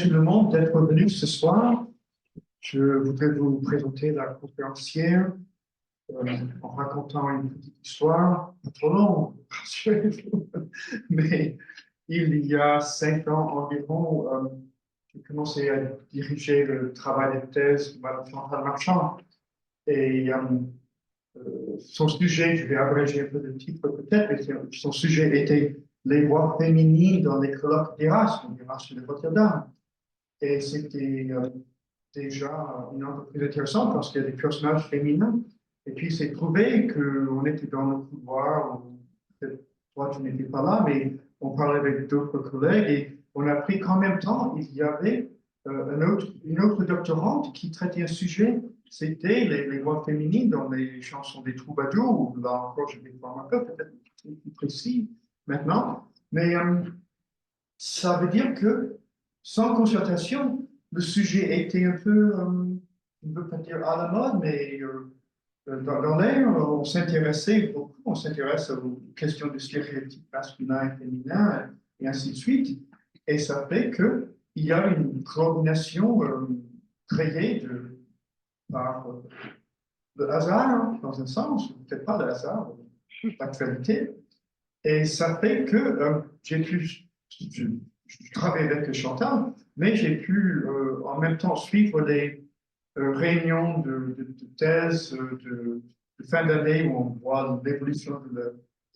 Tout le monde d'être venu ce soir. Je voudrais vous présenter la conférencière en racontant une petite histoire, pas trop longue, rassurez-vous. Mais il y a 5 ans environ, j'ai commencé à diriger le travail de thèse de Mme Chantal Marchand. Et son sujet, je vais abréger un peu le titre peut-être, mais son sujet était les voix féminines dans les colloques d'Erasme de Rotterdam. Et c'était déjà une entreprise intéressante parce qu'il y a des personnages féminins. Et puis, c'est prouvé qu'on était dans le couloir, toi, tu n'étais pas là, mais on parlait avec d'autres collègues et on a appris qu'en même temps, il y avait une autre doctorante qui traitait un sujet, c'était les voix féminines dans les chansons des troubadours. Là encore, je vais voir un peu, peut-être plus précis maintenant. Mais ça veut dire que sans concertation, le sujet était un peu, je ne veux pas dire à la mode, mais dans l'air, on s'intéressait beaucoup, on s'intéresse aux questions de stéréotypes masculins et féminins, et ainsi de suite. Et ça fait qu'il y a une coordination créée par le hasard, dans un sens, peut-être pas le hasard, l'actualité. Et ça fait que j'ai pu, je travaille avec Chantal, mais j'ai pu en même temps suivre les réunions de thèse de fin d'année où on voit l'évolution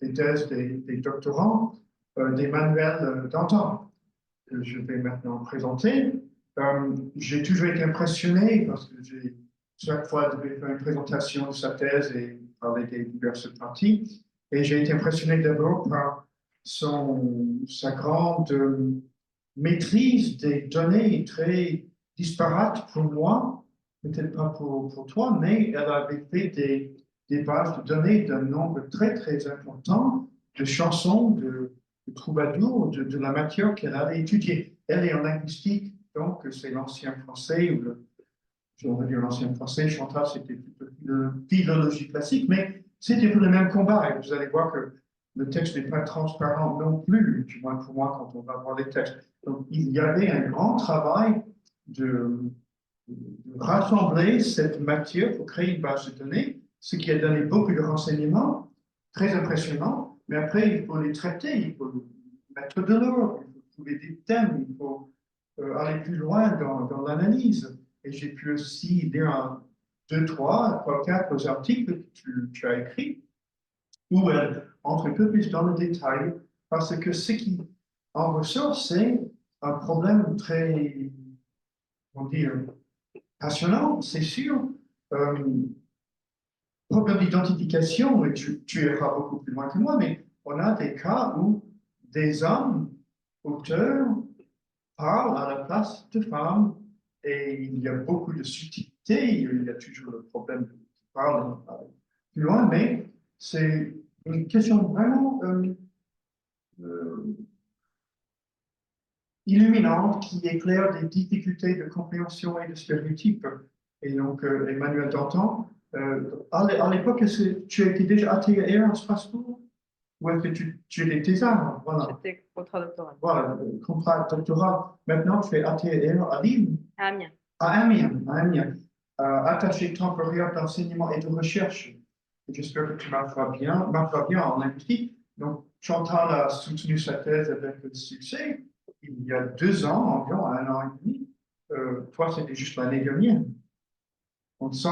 des thèses des doctorants, des manuels d'antan que je vais maintenant présenter. J'ai toujours été impressionné parce que chaque fois je devais faire une présentation de sa thèse et parler des diverses parties. Et j'ai été impressionné d'abord par sa grande maîtrise des données très disparates pour moi, peut-être pas pour toi, mais elle avait fait des bases de données d'un nombre très, très important de chansons, de troubadours, de la matière qu'elle avait étudiée. Elle est en linguistique, donc c'est l'ancien français, ou on va dire l'ancien français, Chantal, c'était plutôt de philologie classique, mais c'était pour le même combat. Et vous allez voir que le texte n'est pas transparent non plus, du moins pour moi, quand on va voir les textes. Donc, il y avait un grand travail de rassembler cette matière pour créer une base de données, ce qui a donné beaucoup de renseignements, très impressionnants, mais après, il faut les traiter, il faut mettre de l'ordre, il faut trouver des thèmes, il faut aller plus loin dans l'analyse. Et j'ai pu aussi lire trois, quatre articles que tu as écrits, où elle entre un peu plus dans le détail, parce que ce qui en ressort, c'est un problème très, on dit, passionnant, c'est sûr. Problème d'identification, et tu iras beaucoup plus loin que moi, mais on a des cas où des hommes, auteurs, parlent à la place de femmes, et il y a beaucoup de subtilité, il y a toujours le problème de parler plus loin, mais c'est une question vraiment euh, illuminante qui éclaire des difficultés de compréhension et de stéréotypes. Et donc, Emmanuel Dantan, à l'époque, tu étais déjà à TR à Strasbourg? Ou est-ce que tu étais thésard? Voilà. C'était contrat doctoral. Voilà, contrat doctoral. Maintenant, tu es ATR à Lille? À Amiens. À Amiens, à Amiens. Attaché temporaire d'enseignement et de recherche. J'espère que tu marcheras bien en linguistique. Donc, Chantal a soutenu sa thèse avec succès il y a 2 ans, environ 1 an et demi. Toi, c'était juste l'année dernière. On sent,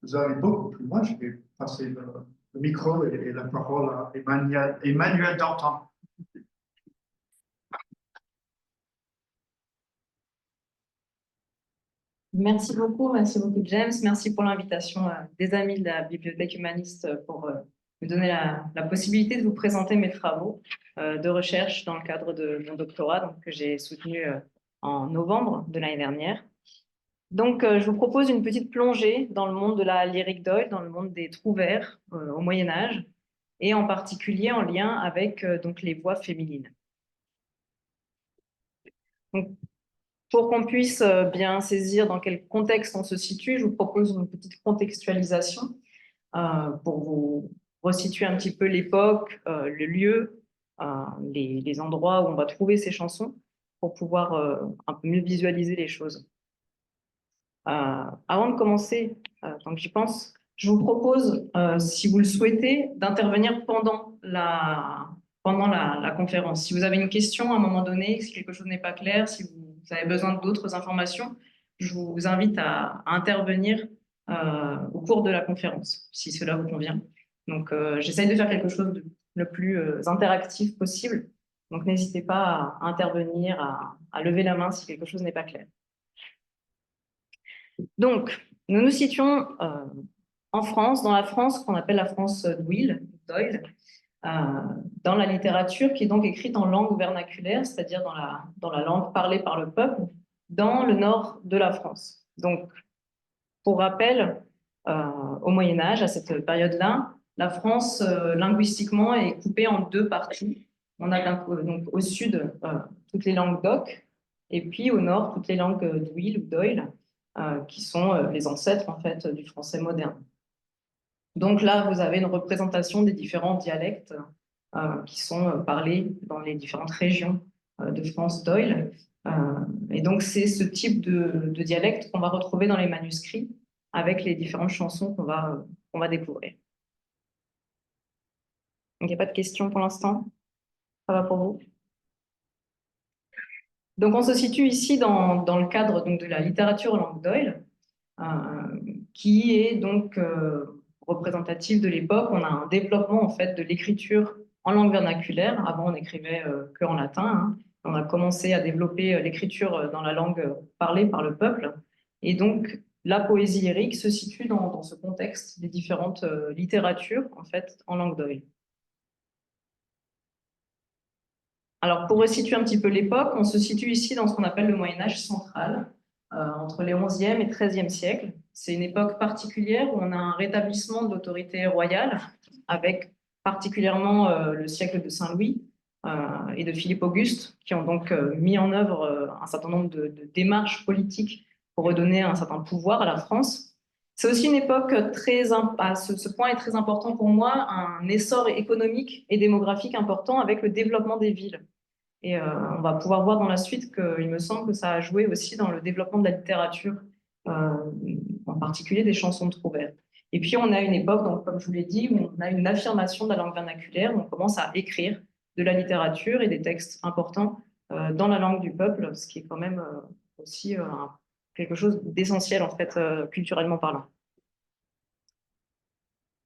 vous allez beaucoup plus loin. Je vais passer le micro et la parole à Emmanuel Dantan. Merci beaucoup James. Merci pour l'invitation des amis de la Bibliothèque humaniste pour me donner la possibilité de vous présenter mes travaux de recherche dans le cadre de mon doctorat donc, que j'ai soutenu en novembre de l'année dernière. Donc, je vous propose une petite plongée dans le monde de la lyrique d'Oïl, dans le monde des trouvères au Moyen-Âge, et en particulier en lien avec donc, les voix féminines. Donc, pour qu'on puisse bien saisir dans quel contexte on se situe, je vous propose une petite contextualisation pour vous resituer un petit peu l'époque, le lieu, les endroits où on va trouver ces chansons. pour pouvoir un peu mieux visualiser les choses. Avant de commencer, tant que j'y pense, je vous propose, si vous le souhaitez, d'intervenir pendant la conférence. Si vous avez une question à un moment donné, si quelque chose n'est pas clair, si vous avez besoin d'autres informations, je vous invite à intervenir au cours de la conférence, si cela vous convient. Donc, j'essaye de faire quelque chose de le plus interactif possible. Donc, n'hésitez pas à intervenir, à lever la main si quelque chose n'est pas clair. Donc, nous nous situons en France, dans la France qu'on appelle la France d'Doyle, dans la littérature qui est donc écrite en langue vernaculaire, c'est-à-dire dans la langue parlée par le peuple, dans le nord de la France. Donc, pour rappel, au Moyen-Âge, à cette période-là, la France, linguistiquement, est coupée en deux parties. On a donc au sud toutes les langues d'oc, et puis au nord toutes les langues d'ouïl ou d'oïl, qui sont les ancêtres en fait du français moderne. Donc là, vous avez une représentation des différents dialectes qui sont parlés dans les différentes régions de France d'oïl. Et donc, c'est ce type de dialecte qu'on va retrouver dans les manuscrits avec les différentes chansons qu'on va découvrir. Donc, il n'y a pas de questions pour l'instant? Ça va pour vous? Donc, on se situe ici dans le cadre donc, de la littérature en langue d'oïl, qui est donc représentative de l'époque. On a un développement en fait de l'écriture en langue vernaculaire. Avant, on n'écrivait que en latin. Hein. On a commencé à développer l'écriture dans la langue parlée par le peuple. Et donc, la poésie lyrique se situe dans ce contexte des différentes littératures en fait en langue d'oïl. Alors, pour resituer un petit peu l'époque, on se situe ici dans ce qu'on appelle le Moyen-Âge central, entre les 11e et 13e siècles. C'est une époque particulière où on a un rétablissement de l'autorité royale, avec particulièrement le siècle de Saint-Louis et de Philippe Auguste, qui ont donc mis en œuvre un certain nombre de démarches politiques pour redonner un certain pouvoir à la France. C'est aussi une époque ce point est très important pour moi, un essor économique et démographique important avec le développement des villes. Et on va pouvoir voir dans la suite qu'il me semble que ça a joué aussi dans le développement de la littérature, en particulier des chansons de Trouvère. Et puis on a une époque, donc, comme je vous l'ai dit, où on a une affirmation de la langue vernaculaire, où on commence à écrire de la littérature et des textes importants dans la langue du peuple, ce qui est quand même aussi quelque chose d'essentiel en fait, culturellement parlant.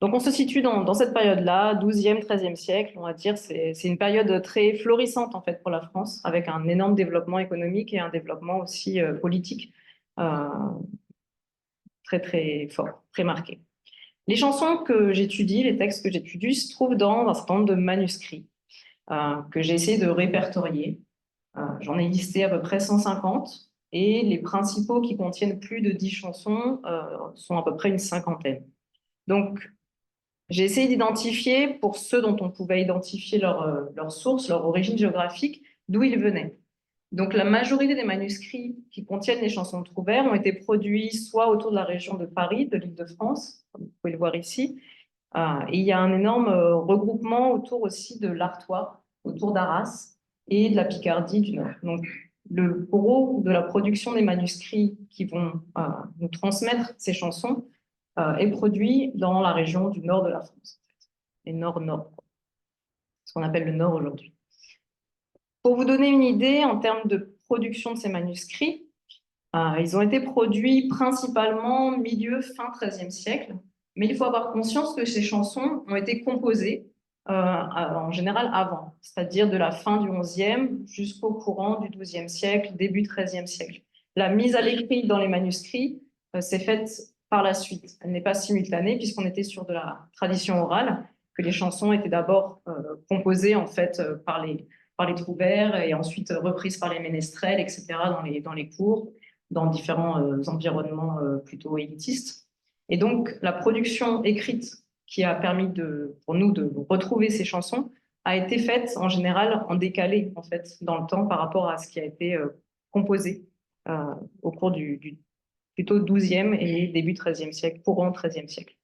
Donc on se situe dans cette période-là, 12e, 13e siècle, on va dire, c'est une période très florissante en fait pour la France, avec un énorme développement économique et un développement aussi politique très très fort, très marqué. Les chansons que j'étudie, les textes que j'étudie, se trouvent dans un certain nombre de manuscrits que j'ai essayé de répertorier. J'en ai listé à peu près 150 et les principaux qui contiennent plus de 10 chansons sont à peu près une cinquantaine. Donc, j'ai essayé d'identifier, pour ceux dont on pouvait identifier leur source, leur origine géographique, d'où ils venaient. Donc, la majorité des manuscrits qui contiennent les chansons de Trouvère ont été produits soit autour de la région de Paris, de l'Île-de-France, comme vous pouvez le voir ici, et il y a un énorme regroupement autour aussi de l'Artois, autour d'Arras et de la Picardie du Nord. Donc, le gros de la production des manuscrits qui vont nous transmettre ces chansons est produit dans la région du nord de la France, et nord-nord, ce qu'on appelle le nord aujourd'hui. Pour vous donner une idée en termes de production de ces manuscrits, ils ont été produits principalement fin XIIIe siècle, mais il faut avoir conscience que ces chansons ont été composées en général avant, c'est-à-dire de la fin du XIe jusqu'au courant du XIIe siècle, début XIIIe siècle. La mise à l'écrit dans les manuscrits s'est faite par la suite. Elle n'est pas simultanée puisqu'on était sur de la tradition orale, que les chansons étaient d'abord composées en fait par les trouvères et ensuite reprises par les ménestrels, etc. dans les cours, dans différents environnements plutôt élitistes. Et donc la production écrite qui a permis pour nous de retrouver ces chansons a été faite en général en décalé en fait dans le temps par rapport à ce qui a été composé au cours du plutôt 12e et début 13e siècle, courant 13e siècle.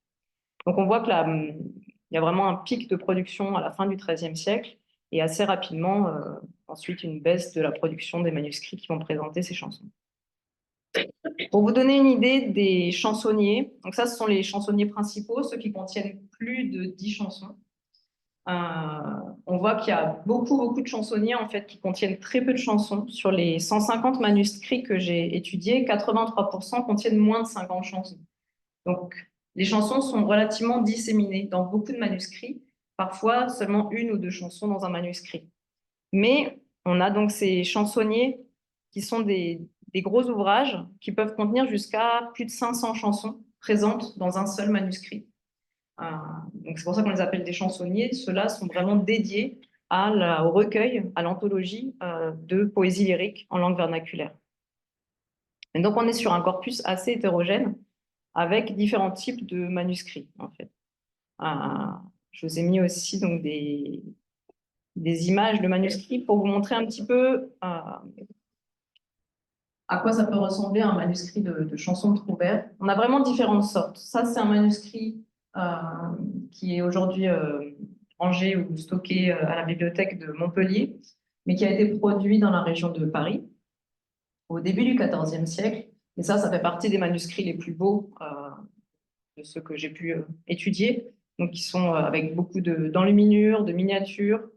Donc on voit que il y a vraiment un pic de production à la fin du 13e siècle et assez rapidement, ensuite une baisse de la production des manuscrits qui vont présenter ces chansons. Pour vous donner une idée des chansonniers, donc ça, ce sont les chansonniers principaux, ceux qui contiennent plus de 10 chansons. On voit qu'il y a beaucoup de chansonniers en fait, qui contiennent très peu de chansons. Sur les 150 manuscrits que j'ai étudiés, 83% contiennent moins de 50 chansons. Donc, les chansons sont relativement disséminées dans beaucoup de manuscrits, parfois seulement 1 ou 2 chansons dans un manuscrit. Mais on a donc ces chansonniers qui sont des gros ouvrages qui peuvent contenir jusqu'à plus de 500 chansons présentes dans un seul manuscrit. Donc c'est pour ça qu'on les appelle des chansonniers. Ceux-là sont vraiment dédiés au recueil, à l'anthologie de poésie lyrique en langue vernaculaire. Et donc on est sur un corpus assez hétérogène avec différents types de manuscrits en fait. Je vous ai mis aussi donc des images de manuscrits pour vous montrer un petit peu à quoi ça peut ressembler un manuscrit de chansons de Troubert. On a vraiment différentes sortes. Ça, c'est un manuscrit qui est aujourd'hui rangé ou stocké à la bibliothèque de Montpellier, mais qui a été produit dans la région de Paris au début du XIVe siècle. Et ça fait partie des manuscrits les plus beaux de ceux que j'ai pu étudier. Donc, qui sont avec beaucoup d'enluminures, de miniatures,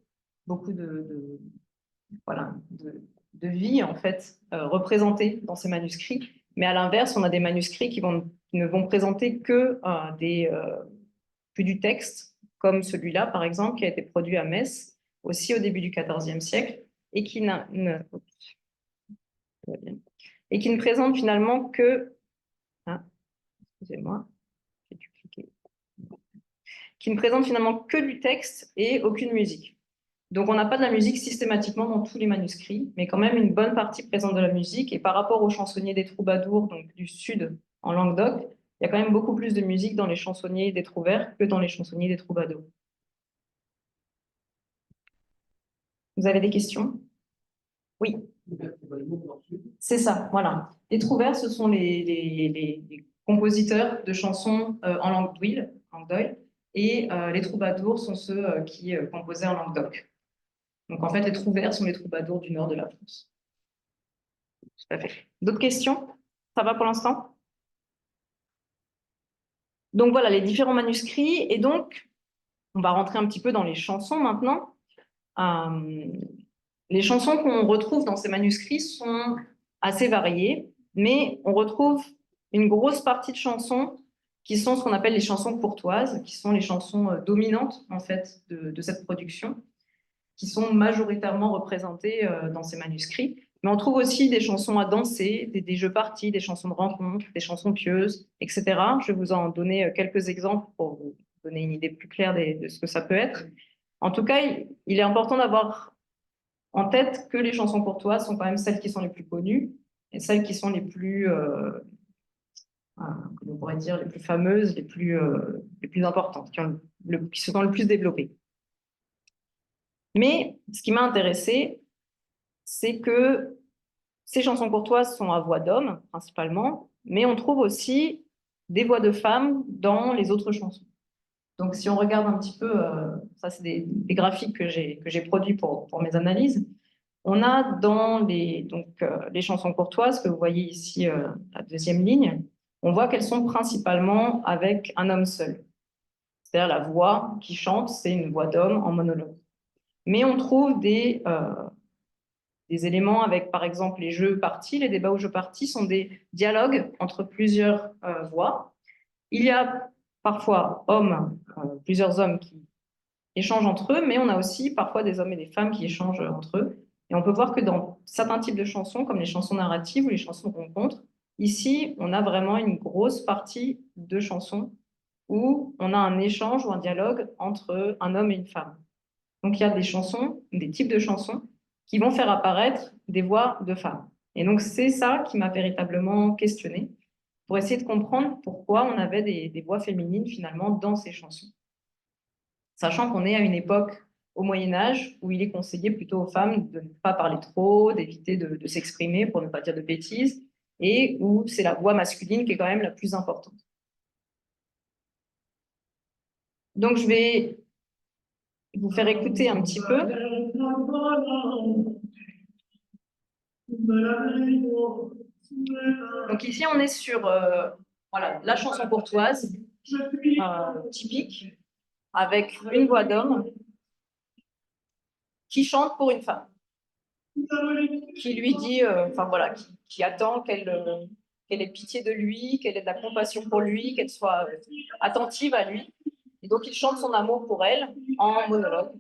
beaucoup de vie, en fait, représentée dans ces manuscrits. Mais à l'inverse, on a des manuscrits qui ne vont présenter que du texte, comme celui-là, par exemple, qui a été produit à Metz, aussi au début du XIVe siècle, et qui ne présente finalement que... excusez-moi, j'ai dû cliquer. Qui ne présente finalement que du texte et aucune musique. Donc, on n'a pas de la musique systématiquement dans tous les manuscrits, mais quand même une bonne partie présente de la musique. Et par rapport aux chansonniers des troubadours, donc du sud en Languedoc, il y a quand même beaucoup plus de musique dans les chansonniers des Trouvères que dans les chansonniers des troubadours. Vous avez des questions? Oui. C'est ça, voilà. Les Trouvères, ce sont les compositeurs de chansons en langue d'oïl, et les troubadours sont ceux qui composaient en Languedoc. Donc, en fait, les Trouvères sont les troubadours du nord de la France. Tout à fait. D'autres questions? Ça va pour l'instant? Donc, voilà, les différents manuscrits. Et donc, on va rentrer un petit peu dans les chansons maintenant. Les chansons qu'on retrouve dans ces manuscrits sont assez variées, mais on retrouve une grosse partie de chansons qui sont ce qu'on appelle les chansons courtoises, qui sont les chansons dominantes, en fait, de cette production, qui sont majoritairement représentées dans ces manuscrits. Mais on trouve aussi des chansons à danser, des jeux partis, des chansons de rencontre, des chansons pieuses, etc. Je vais vous en donner quelques exemples pour vous donner une idée plus claire de ce que ça peut être. En tout cas, il est important d'avoir en tête que les chansons courtoises sont quand même celles qui sont les plus connues et celles qui sont les plus, comment on pourrait dire, les plus fameuses, les plus importantes, qui se sont le plus développées. Mais ce qui m'a intéressé, c'est que ces chansons courtoises sont à voix d'hommes, principalement, mais on trouve aussi des voix de femmes dans les autres chansons. Donc, si on regarde un petit peu, ça c'est des graphiques que j'ai produits pour mes analyses, on a dans les chansons courtoises, que vous voyez ici, la deuxième ligne, on voit qu'elles sont principalement avec un homme seul. C'est-à-dire la voix qui chante, c'est une voix d'homme en monologue. Mais on trouve des éléments avec, par exemple, les jeux partis. Les débats aux jeux partis sont des dialogues entre plusieurs voix. Il y a parfois plusieurs hommes qui échangent entre eux, mais on a aussi parfois des hommes et des femmes qui échangent entre eux. Et on peut voir que dans certains types de chansons, comme les chansons narratives ou les chansons de rencontre, ici, on a vraiment une grosse partie de chansons où on a un échange ou un dialogue entre un homme et une femme. Donc, il y a des chansons, des types de chansons qui vont faire apparaître des voix de femmes. Et donc, c'est ça qui m'a véritablement questionnée pour essayer de comprendre pourquoi on avait des voix féminines finalement dans ces chansons. Sachant qu'on est à une époque au Moyen-Âge où il est conseillé plutôt aux femmes de ne pas parler trop, d'éviter de s'exprimer pour ne pas dire de bêtises, et où c'est la voix masculine qui est quand même la plus importante. Donc, je vais vous faire écouter un petit peu. Donc ici, on est sur voilà, la chanson courtoise typique, avec une voix d'homme qui chante pour une femme, qui lui dit, enfin voilà, qui attend qu'elle ait pitié de lui, qu'elle ait de la compassion pour lui, qu'elle soit attentive à lui. Et donc, il chante son amour pour elle en monologue,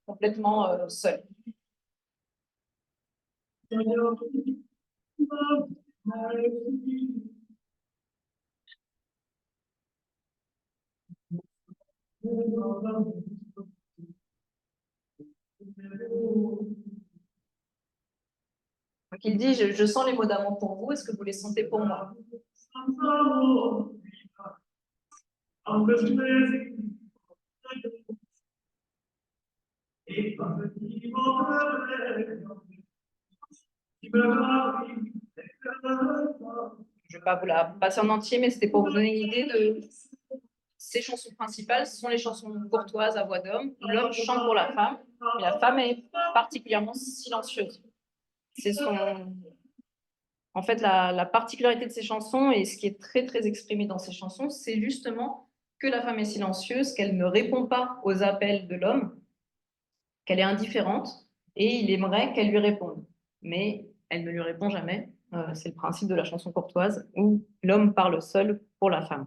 complètement seul. Donc, il dit, je sens les mots d'amour pour vous, est-ce que vous les sentez pour moi? Je ne vais pas vous la passer en entier, mais c'était pour vous donner une idée de ces chansons principales. Ce sont les chansons courtoises à voix d'homme, où l'homme chante pour la femme, et la femme est particulièrement silencieuse. C'est en fait, la particularité de ces chansons, et ce qui est très, très exprimé dans ces chansons, c'est justement que la femme est silencieuse, qu'elle ne répond pas aux appels de l'homme, qu'elle est indifférente, et il aimerait qu'elle lui réponde. Mais elle ne lui répond jamais. C'est le principe de la chanson courtoise, où l'homme parle seul pour la femme.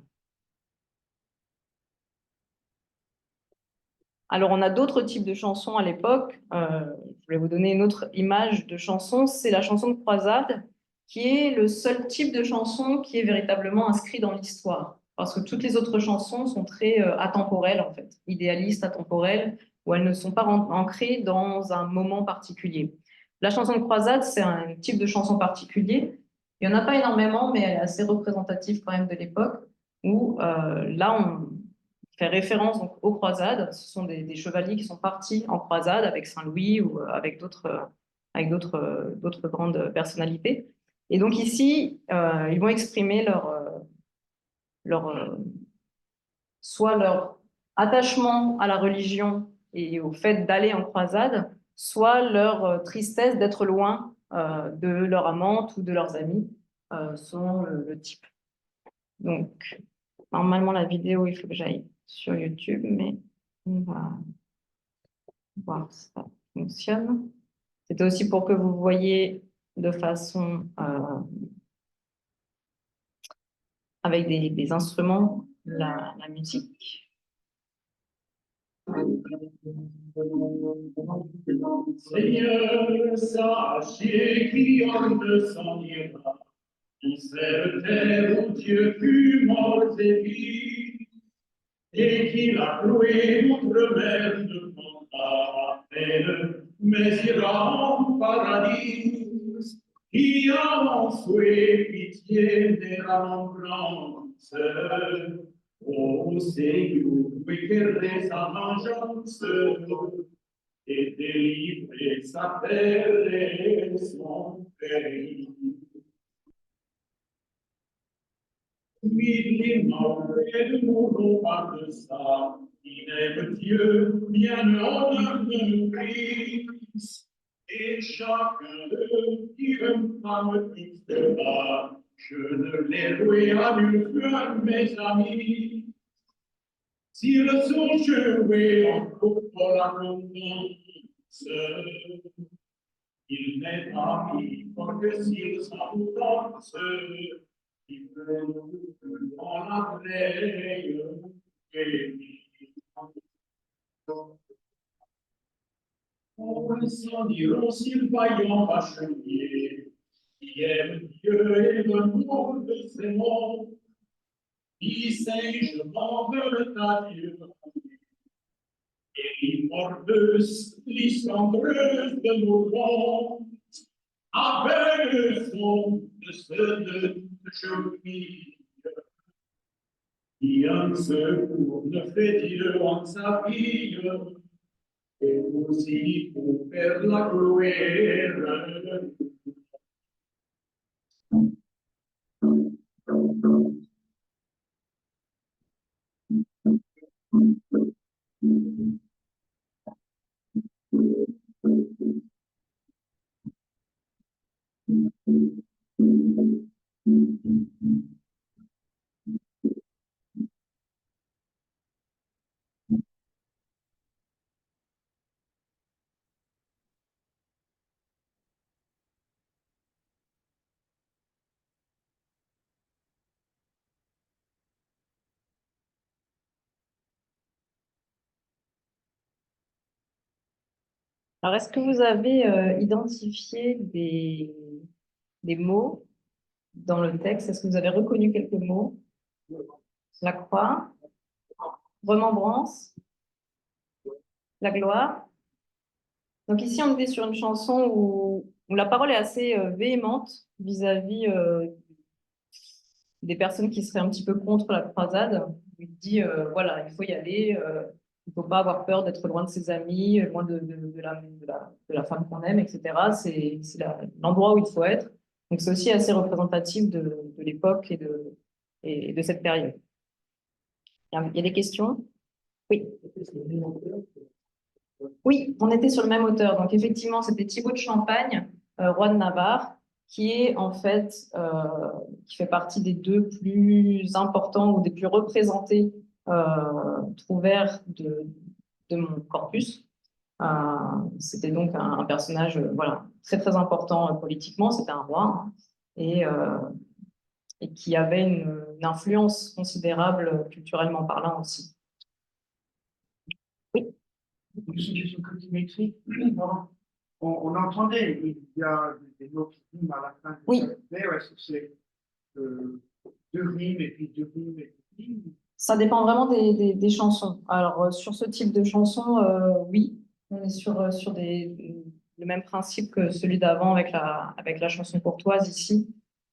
Alors, on a d'autres types de chansons à l'époque. Je voulais vous donner une autre image de chanson. C'est la chanson de croisade, qui est le seul type de chanson qui est véritablement inscrit dans l'histoire. Parce que toutes les autres chansons sont très atemporelles, en fait, idéalistes, atemporelles, où elles ne sont pas ancrées dans un moment particulier. La chanson de croisade, c'est un type de chanson particulier. Il n'y en a pas énormément, mais elle est assez représentative quand même de l'époque, où là, on fait référence donc aux croisades. Ce sont des chevaliers qui sont partis en croisade avec Saint-Louis ou avec d'autres grandes personnalités. Et donc ici, ils vont exprimer leur, soit leur attachement à la religion et au fait d'aller en croisade, soit leur tristesse d'être loin de leur amante ou de leurs amis, selon le type. Donc, normalement, la vidéo, il faut que j'aille sur YouTube, mais on va voir si ça fonctionne. C'était aussi pour que vous voyez de façon avec des instruments la musique. Seigneur, sachez qui en s'en ira. On sait terre où Dieu fut mort et qu'il a cloué notre mère devant la peine, mais ira en paradis. Qui a en souhait pitié des remembrances, ô Seigneur, éclairez sa vengeance, et délivrer sa terre et son pays. Oui, les morts et ne mourront pas de ça, il aime Dieu, bien l'homme de Christ, et chacun d'eux qui une femme quittera, je ne les louai à nulle fois, mes amis. S'ils sont joués en couple pour la confiance, il n'est pas mis pour que s'ils s'avancent, ils veulent dans la veille et on s'en diront s'ils vaillants bacheliers, qui aiment Dieu et le monde de ses mondes, qui sagement veulent à Dieu. Et l'immorteuse, l'issambreuse de nos mondes, avec le son de ceux de Jolie. Qui un secours ne fait Dieu en sa vie, et aussi pour faire la gloire. Alors, est-ce que vous avez identifié des mots dans le texte? Est-ce que vous avez reconnu quelques mots? La croix, remembrance, la gloire. Donc ici, on était sur une chanson où la parole est assez véhémente vis-à-vis des personnes qui seraient un petit peu contre la croisade. Il dit, voilà, il faut y aller, il ne faut pas avoir peur d'être loin de ses amis, loin de la femme qu'on aime, etc. C'est l'endroit où il faut être. Donc c'est aussi assez représentatif de l'époque et de cette période. Il y a des questions? Oui. Oui, on était sur le même auteur. Donc effectivement, c'était Thibaut de Champagne, roi de Navarre, qui est en fait qui fait partie des deux plus importants ou des plus représentés trouvères de mon corpus. C'était donc un personnage voilà, très très important politiquement, c'était un roi, hein, et qui avait une influence considérable culturellement parlant aussi. Oui. Une situation colorimétrique, on entendait, il y a des mots qui riment à la fin de Oui. l'alphabet, ou est-ce que c'est deux rimes et puis deux rimes et deux rimes? Ça dépend vraiment des chansons. Alors, sur ce type de chansons, oui, on est sur le même principe que celui d'avant avec la chanson courtoise ici.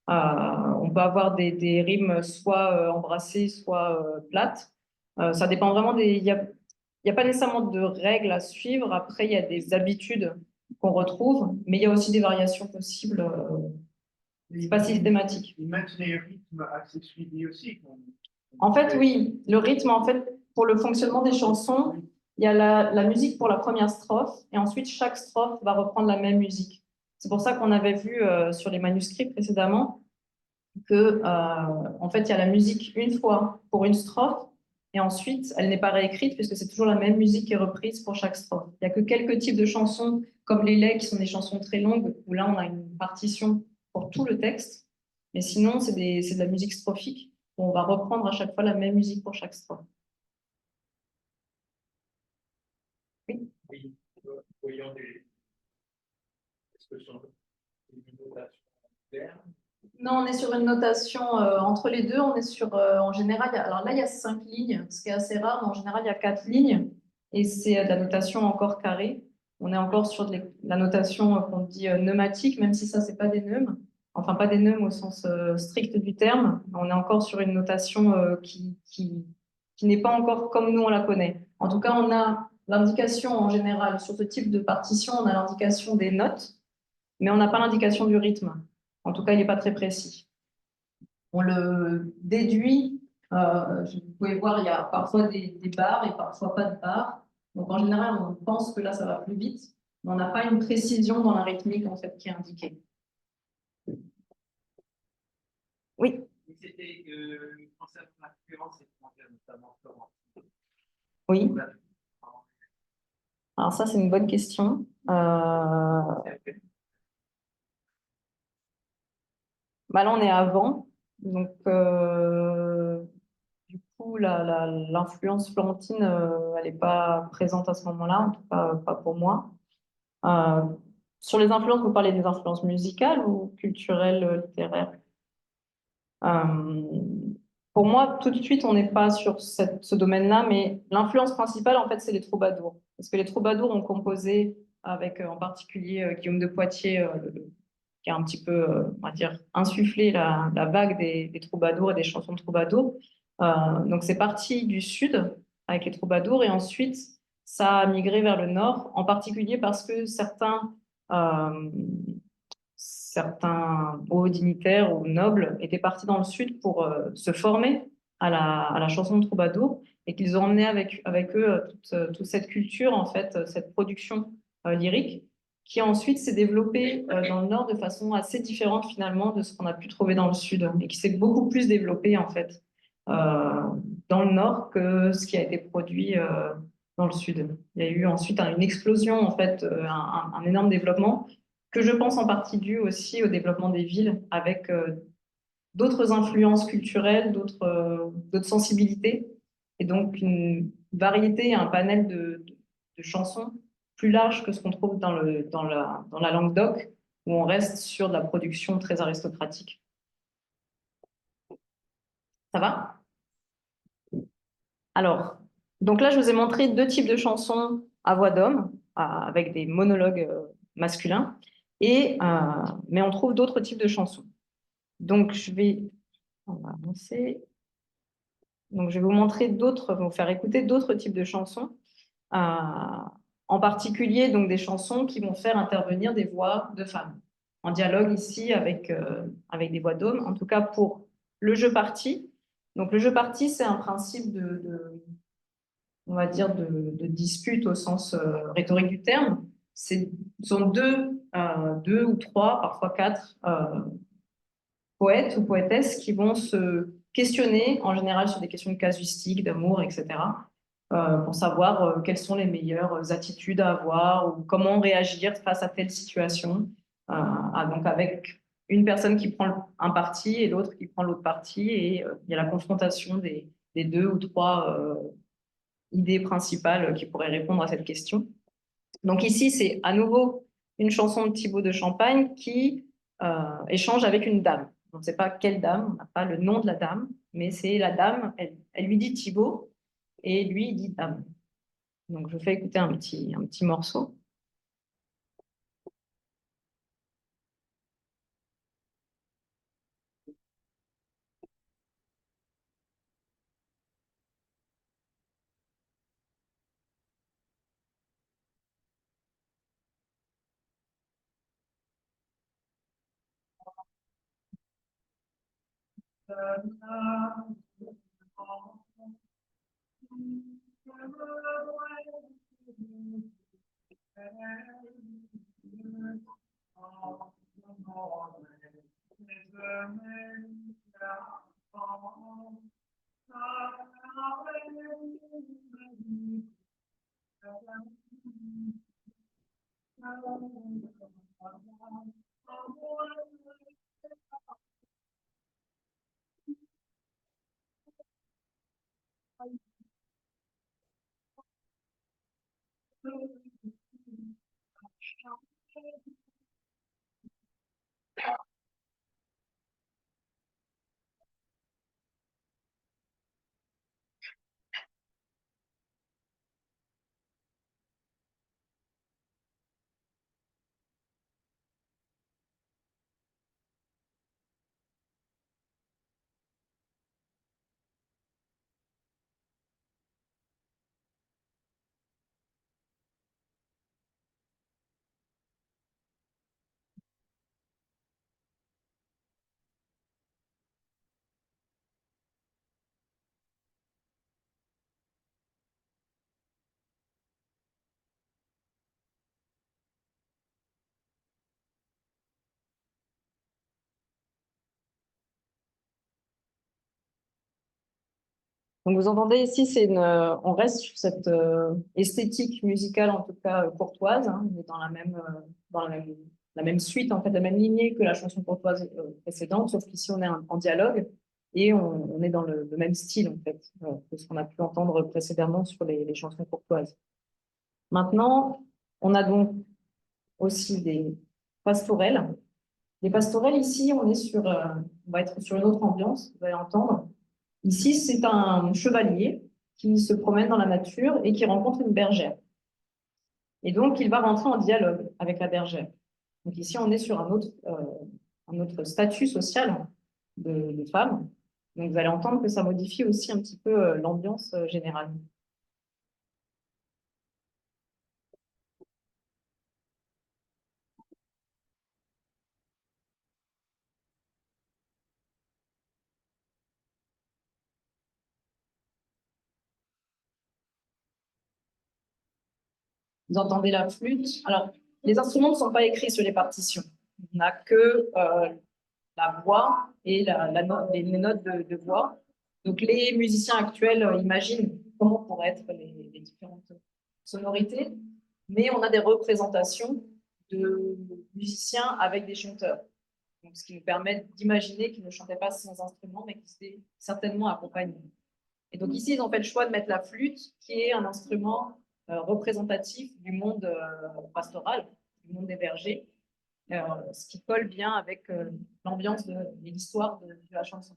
On peut avoir des rimes soit embrassées, soit plates. Ça dépend vraiment il y a pas nécessairement de règles à suivre. Après, il y a des habitudes qu'on retrouve, mais il y a aussi des variations possibles. C'est pas systématique. Ils maintenaient un rythme assez suivi aussi. En fait, oui, le rythme, en fait, pour le fonctionnement des chansons, il y a la musique pour la première strophe, et ensuite chaque strophe va reprendre la même musique. C'est pour ça qu'on avait vu sur les manuscrits précédemment que, en fait, il y a la musique une fois pour une strophe, et ensuite, elle n'est pas réécrite puisque c'est toujours la même musique qui est reprise pour chaque strophe. Il n'y a que quelques types de chansons, comme les laits, qui sont des chansons très longues, où là, on a une partition pour tout le texte, mais sinon, c'est de la musique strophique. On va reprendre à chaque fois la même musique pour chaque strophe. Oui. Oui, voyons est-ce que sur une notation interne? Non, on est sur une notation entre les deux. On est sur, en général, alors là, il y a 5 lignes, ce qui est assez rare, mais en général, il y a 4 lignes. Et c'est de la notation encore carrée. On est encore sur la notation qu'on dit pneumatique, même si ça, c'est pas des neumes. Enfin, pas des neumes au sens strict du terme. On est encore sur une notation qui n'est pas encore comme nous, on la connaît. En tout cas, on a l'indication en général, sur ce type de partition, on a l'indication des notes, mais on n'a pas l'indication du rythme. En tout cas, il n'est pas très précis. On le déduit. Vous pouvez voir, il y a parfois des barres et parfois pas de barres. Donc, en général, on pense que là, ça va plus vite, mais on n'a pas une précision dans la rythmique en fait, qui est indiquée. Oui. C'était concernant l'influence étrangère, notamment Florence. Oui. Alors ça, c'est une bonne question. Bah là, on est avant. Donc, du coup, l'influence florentine, elle n'est pas présente à ce moment-là, en tout cas pas pour moi. Sur les influences, vous parlez des influences musicales ou culturelles, littéraires? Pour moi, tout de suite, on n'est pas sur ce domaine-là, mais l'influence principale, en fait, c'est les troubadours. Parce que les troubadours ont composé avec, en particulier, Guillaume de Poitiers, qui a un petit peu, on va dire, insufflé la vague des troubadours et des chansons de troubadours. Donc, c'est parti du sud avec les troubadours et ensuite, ça a migré vers le nord, en particulier parce que certains hauts dignitaires ou nobles étaient partis dans le sud pour se former à la chanson de troubadour et qu'ils ont emmené avec eux toute cette culture, en fait, cette production lyrique qui ensuite s'est développé dans le nord de façon assez différente finalement de ce qu'on a pu trouver dans le sud et qui s'est beaucoup plus développé en fait dans le nord que ce qui a été produit dans le sud. Il y a eu ensuite une explosion en fait, un énorme développement que je pense en partie dû aussi au développement des villes avec d'autres influences culturelles, d'autres sensibilités et donc une variété, un panel de chansons plus large que ce qu'on trouve dans la langue doc, où on reste sur de la production très aristocratique. Ça va? Alors, donc là, je vous ai montré deux types de chansons à voix d'homme, avec des monologues masculins, mais on trouve d'autres types de chansons. Donc, on va avancer. Donc, je vais vous montrer vous faire écouter d'autres types de chansons. En particulier donc des chansons qui vont faire intervenir des voix de femmes, en dialogue ici avec des voix d'hommes, en tout cas pour le jeu parti. Donc le jeu parti, c'est un principe on va dire de dispute au sens rhétorique du terme. Ce sont deux ou trois, parfois quatre poètes ou poétesses qui vont se questionner, en général sur des questions de casuistique, d'amour, etc., pour savoir quelles sont les meilleures attitudes à avoir ou comment réagir face à telle situation. Donc avec une personne qui prend un parti et l'autre qui prend l'autre parti, et il y a la confrontation des deux ou trois idées principales qui pourraient répondre à cette question. Donc ici, c'est à nouveau une chanson de Thibaut de Champagne qui échange avec une dame. On ne sait pas quelle dame, on n'a pas le nom de la dame, mais c'est la dame, elle lui dit Thibaut et lui, il dit dame. Donc je fais écouter un petit morceau. Donc vous entendez ici, on reste sur cette esthétique musicale, en tout cas courtoise. Hein. On est dans la même suite, en fait, la même lignée que la chanson courtoise précédente, sauf qu'ici on est en dialogue et on est dans le même style, en fait, que ce qu'on a pu entendre précédemment sur les chansons courtoises. Maintenant, on a donc aussi des pastorelles. Les pastorelles, ici, on va être sur une autre ambiance, vous allez entendre. Ici, c'est un chevalier qui se promène dans la nature et qui rencontre une bergère. Et donc, il va rentrer en dialogue avec la bergère. Donc ici, on est sur un autre statut social de femme. Donc, vous allez entendre que ça modifie aussi un petit peu l'ambiance générale. Vous entendez la flûte. Alors, Les instruments ne sont pas écrits sur les partitions. On n'a que la voix et les notes de voix. Donc, les musiciens actuels imaginent comment pourraient être les différentes sonorités, mais on a des représentations de musiciens avec des chanteurs. Donc, ce qui nous permet d'imaginer qu'ils ne chantaient pas sans instrument, mais qu'ils étaient certainement accompagnés. Et donc ici, ils ont fait le choix de mettre la flûte, qui est un instrument représentatif du monde pastoral, du monde des bergers, ce qui colle bien avec l'ambiance et l'histoire de la chanson.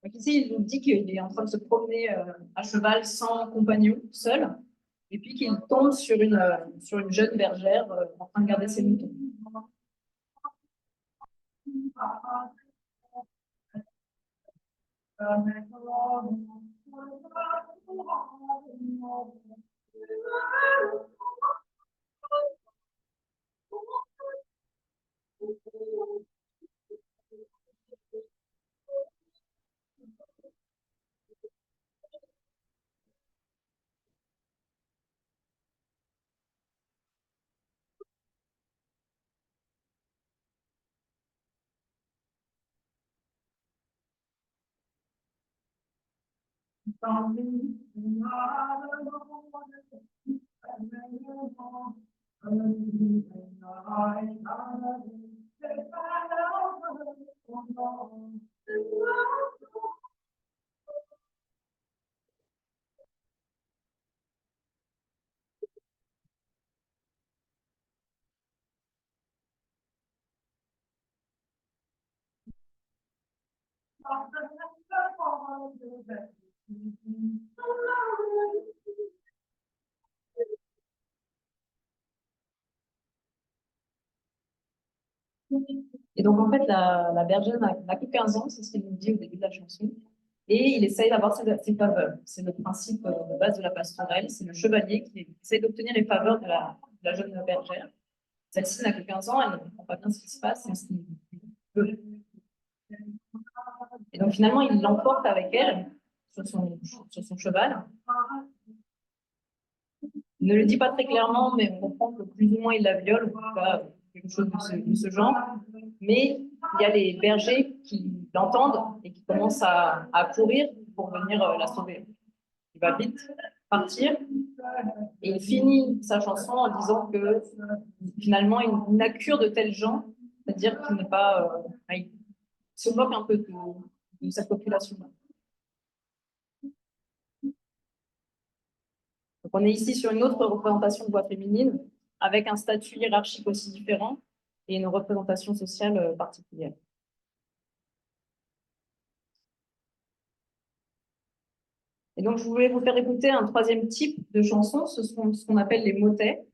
Donc ici, il nous dit qu'il est en train de se promener à cheval sans compagnon, seul, et puis qu'il tombe sur une jeune bergère en train de garder ses moutons. Et donc, en fait, la bergère n'a que 15 ans, c'est ce qu'il nous dit au début de la chanson. Et il essaye d'avoir ses faveurs. C'est le principe de base de la pastorelle. C'est le chevalier qui essaye d'obtenir les faveurs de la jeune bergère. Celle-ci n'a que 15 ans, elle ne comprend pas bien ce qui se passe et ce qu'il veut. Et donc, finalement, il l'emporte avec elle sur son cheval. Il ne le dit pas très clairement, mais on comprend que plus ou moins il la viole, ou en tout cas quelque chose de ce genre. Mais il y a les bergers qui l'entendent et qui commencent à courir pour venir la sauver. Il va vite partir et il finit sa chanson en disant que finalement il n'a cure de tels gens, c'est-à-dire qu'il n'est pas, il se moque un peu de sa population. Donc on est ici sur une autre représentation de voix féminine avec un statut hiérarchique aussi différent et une représentation sociale particulière. Et donc, je voulais vous faire écouter un troisième type de chansons, ce sont ce qu'on appelle les motets,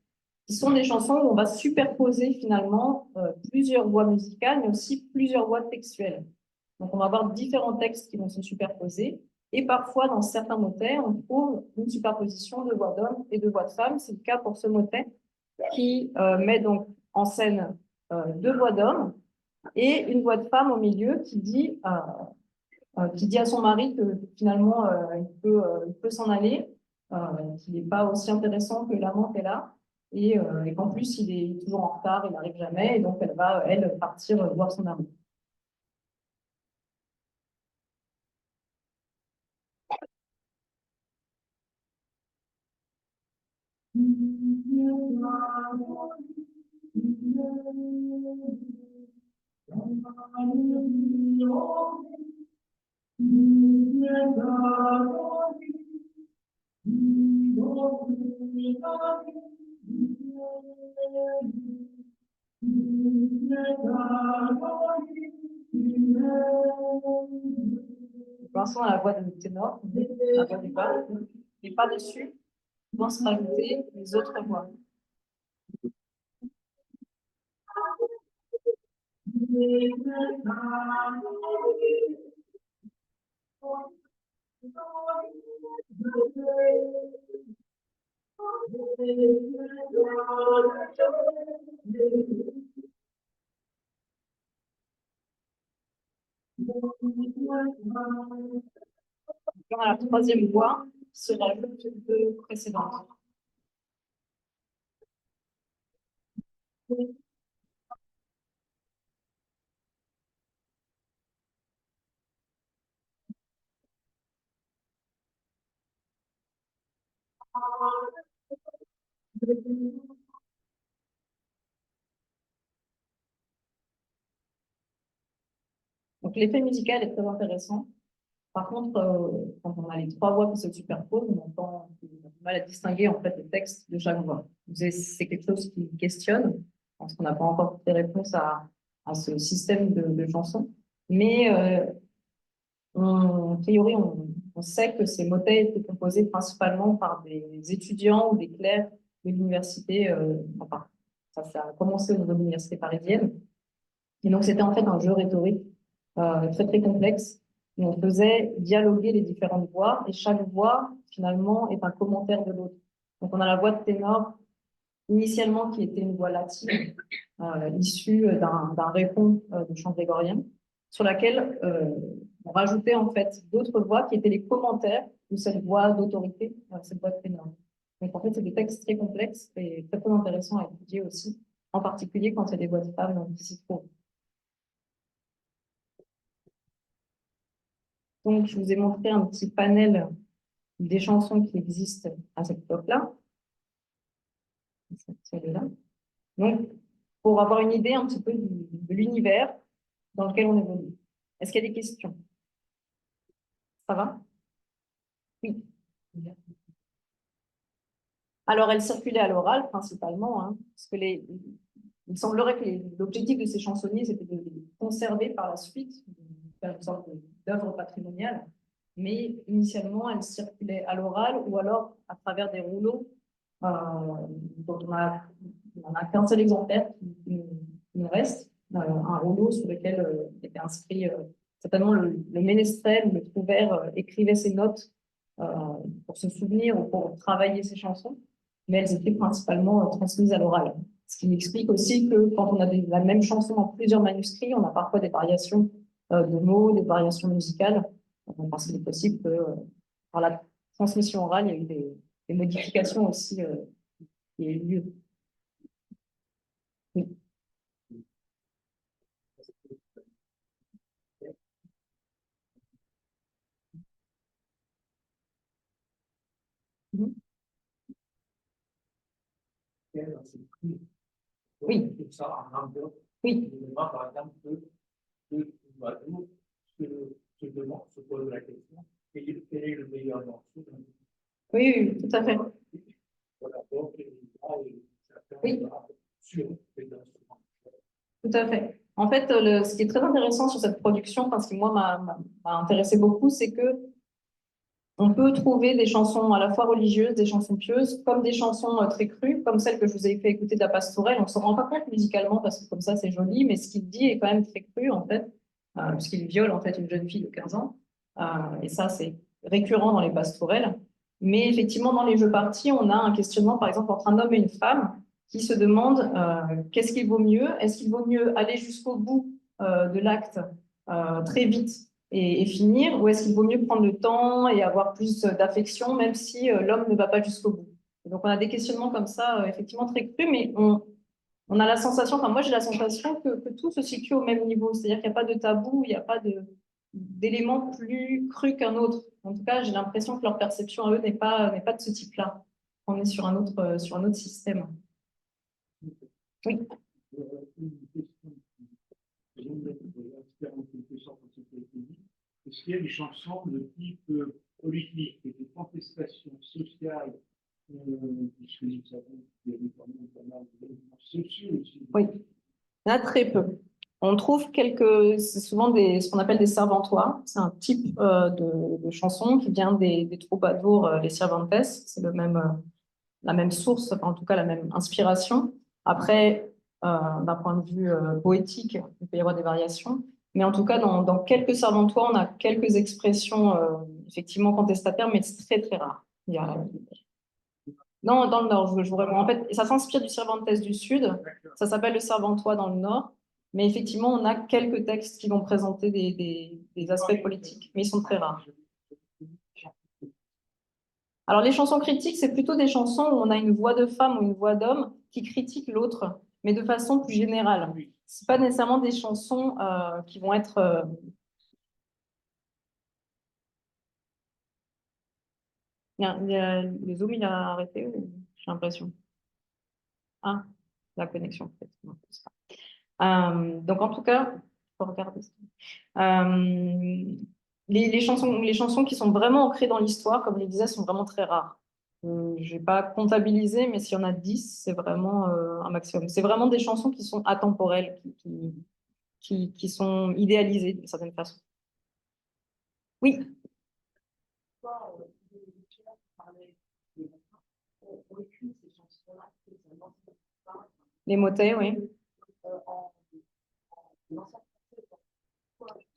qui sont des chansons où on va superposer finalement plusieurs voix musicales, mais aussi plusieurs voix textuelles. Donc, on va avoir différents textes qui vont se superposer. Et parfois, dans certains motets, on trouve une superposition de voix d'hommes et de voix de femmes. C'est le cas pour ce motet qui met donc en scène deux voix d'hommes et une voix de femme au milieu qui dit à son mari que finalement il peut s'en aller, qu'il n'est pas aussi intéressant que l'amant qu'elle a, et qu'en plus il est toujours en retard, il n'arrive jamais, et donc elle va, elle, partir voir son amant. Pour l'instant, la voix de ténor, la voix du bas, et par-dessus, vont se rajouter les autres voix. Dans la troisième voix se rajoutent deux précédentes. Donc l'effet musical est très intéressant. Par contre, quand on a les trois voix qui se superposent, on a du mal à distinguer en fait le texte de chaque voix. C'est quelque chose qui questionne, parce qu'on n'a pas encore toutes les réponses à ce système de chansons. Mais a priori, on sait que ces motets étaient composés principalement par des étudiants ou des clercs de l'université. Enfin, ça a commencé au niveau de l'université parisienne. Et donc, c'était en fait un jeu rhétorique très, très complexe. Et on faisait dialoguer les différentes voix, et chaque voix, finalement, est un commentaire de l'autre. Donc, on a la voix de ténor, initialement, qui était une voix latine, issue d'un répon de chant grégorien, sur laquelle on rajoutait en fait d'autres voix qui étaient les commentaires de cette voix d'autorité, cette voix de ténor. Donc, en fait, c'est des textes très complexes et très, très intéressants à étudier aussi, en particulier quand il y a des voix de femmes qui s'y trouvent. Donc, je vous ai montré un petit panel des chansons qui existent à cette époque-là. Celle-là. Donc, pour avoir une idée un petit peu de l'univers dans lequel on évolue. Est-ce qu'il y a des questions? Ça va? Oui. Alors, elle circulait à l'oral principalement, hein, parce que il semblerait que l'objectif de ces chansonniers, c'était de les conserver par la suite, de faire une sorte d'œuvre patrimoniale. Mais initialement, elle circulait à l'oral ou alors à travers des rouleaux dont on a qu'un seul exemplaire qui nous reste, un rouleau sur lequel était inscrit certainement le ménestrel ou le trouvère écrivait ses notes pour se souvenir ou pour travailler ses chansons, mais elles étaient principalement transmises à l'oral. Ce qui m'explique aussi que quand on a la même chanson en plusieurs manuscrits, on a parfois des variations de mots, des variations musicales, parce qu'il est possible que par la transmission orale, il y a eu des modifications aussi qui aient eu lieu. Oui. Mhm. Oui. Oui. Par exemple, se pose la question, quel est le meilleur morceau? Oui, oui, tout à fait. Oui. Tout à fait. En fait, ce qui est très intéressant sur cette production, enfin, ce qui moi m'a intéressé beaucoup, c'est que on peut trouver des chansons à la fois religieuses, des chansons pieuses, comme des chansons très crues, comme celle que je vous ai fait écouter de la Pastourelle. On ne se rend pas compte musicalement parce que comme ça c'est joli, mais ce qu'il dit est quand même très cru en fait, puisqu'il viole en fait une jeune fille de 15 ans. Et ça c'est récurrent dans les Pastourelles. Mais effectivement, dans les jeux partis, on a un questionnement par exemple entre un homme et une femme qui se demandent qu'est-ce qu'il vaut mieux? Est-ce qu'il vaut mieux aller jusqu'au bout de l'acte très vite et finir, ou est-ce qu'il vaut mieux prendre le temps et avoir plus d'affection, même si l'homme ne va pas jusqu'au bout? Et donc, on a des questionnements comme ça, effectivement très crus, mais on a la sensation, enfin, moi, j'ai la sensation que tout se situe au même niveau, c'est-à-dire qu'il n'y a pas de tabou, il n'y a pas d'élément plus cru qu'un autre. En tout cas, j'ai l'impression que leur perception à eux n'est pas de ce type-là. On est sur un autre système. Oui. Est-ce qu'il y a des chansons de type politique et de contestation sociale, puisque nous savons qu'il y a pas mal d'éléments sociaux aussi? Oui, il y en a très peu. On trouve c'est souvent ce qu'on appelle des servantoirs. C'est un type de chanson qui vient des troubadours, les Cervantes. C'est la même source, enfin, en tout cas la même inspiration. Après, d'un point de vue poétique, il peut y avoir des variations. Mais en tout cas, dans quelques servantoirs, on a quelques expressions effectivement contestataires, mais c'est très, très rare. Non, dans le Nord, je vous réponds. En fait, ça s'inspire du Cervantes du Sud. Ça s'appelle le Servantois dans le Nord. Mais effectivement, on a quelques textes qui vont présenter des aspects politiques, mais ils sont très rares. Alors, les chansons critiques, c'est plutôt des chansons où on a une voix de femme ou une voix d'homme qui critique l'autre, mais de façon plus générale. Ce pas nécessairement des chansons qui vont être... le Zoom, il a arrêté, j'ai l'impression. Ah, la connexion, peut-être. Non, je sais pas. Donc, en tout cas, il faut regarder ça. Les chansons qui sont vraiment ancrées dans l'histoire, comme je le disais, sont vraiment très rares. Je n'ai pas comptabilisé, mais s'il y en a 10, c'est vraiment un maximum. C'est vraiment des chansons qui sont atemporelles, qui sont idéalisées d'une certaine façon. Oui, les motets, oui.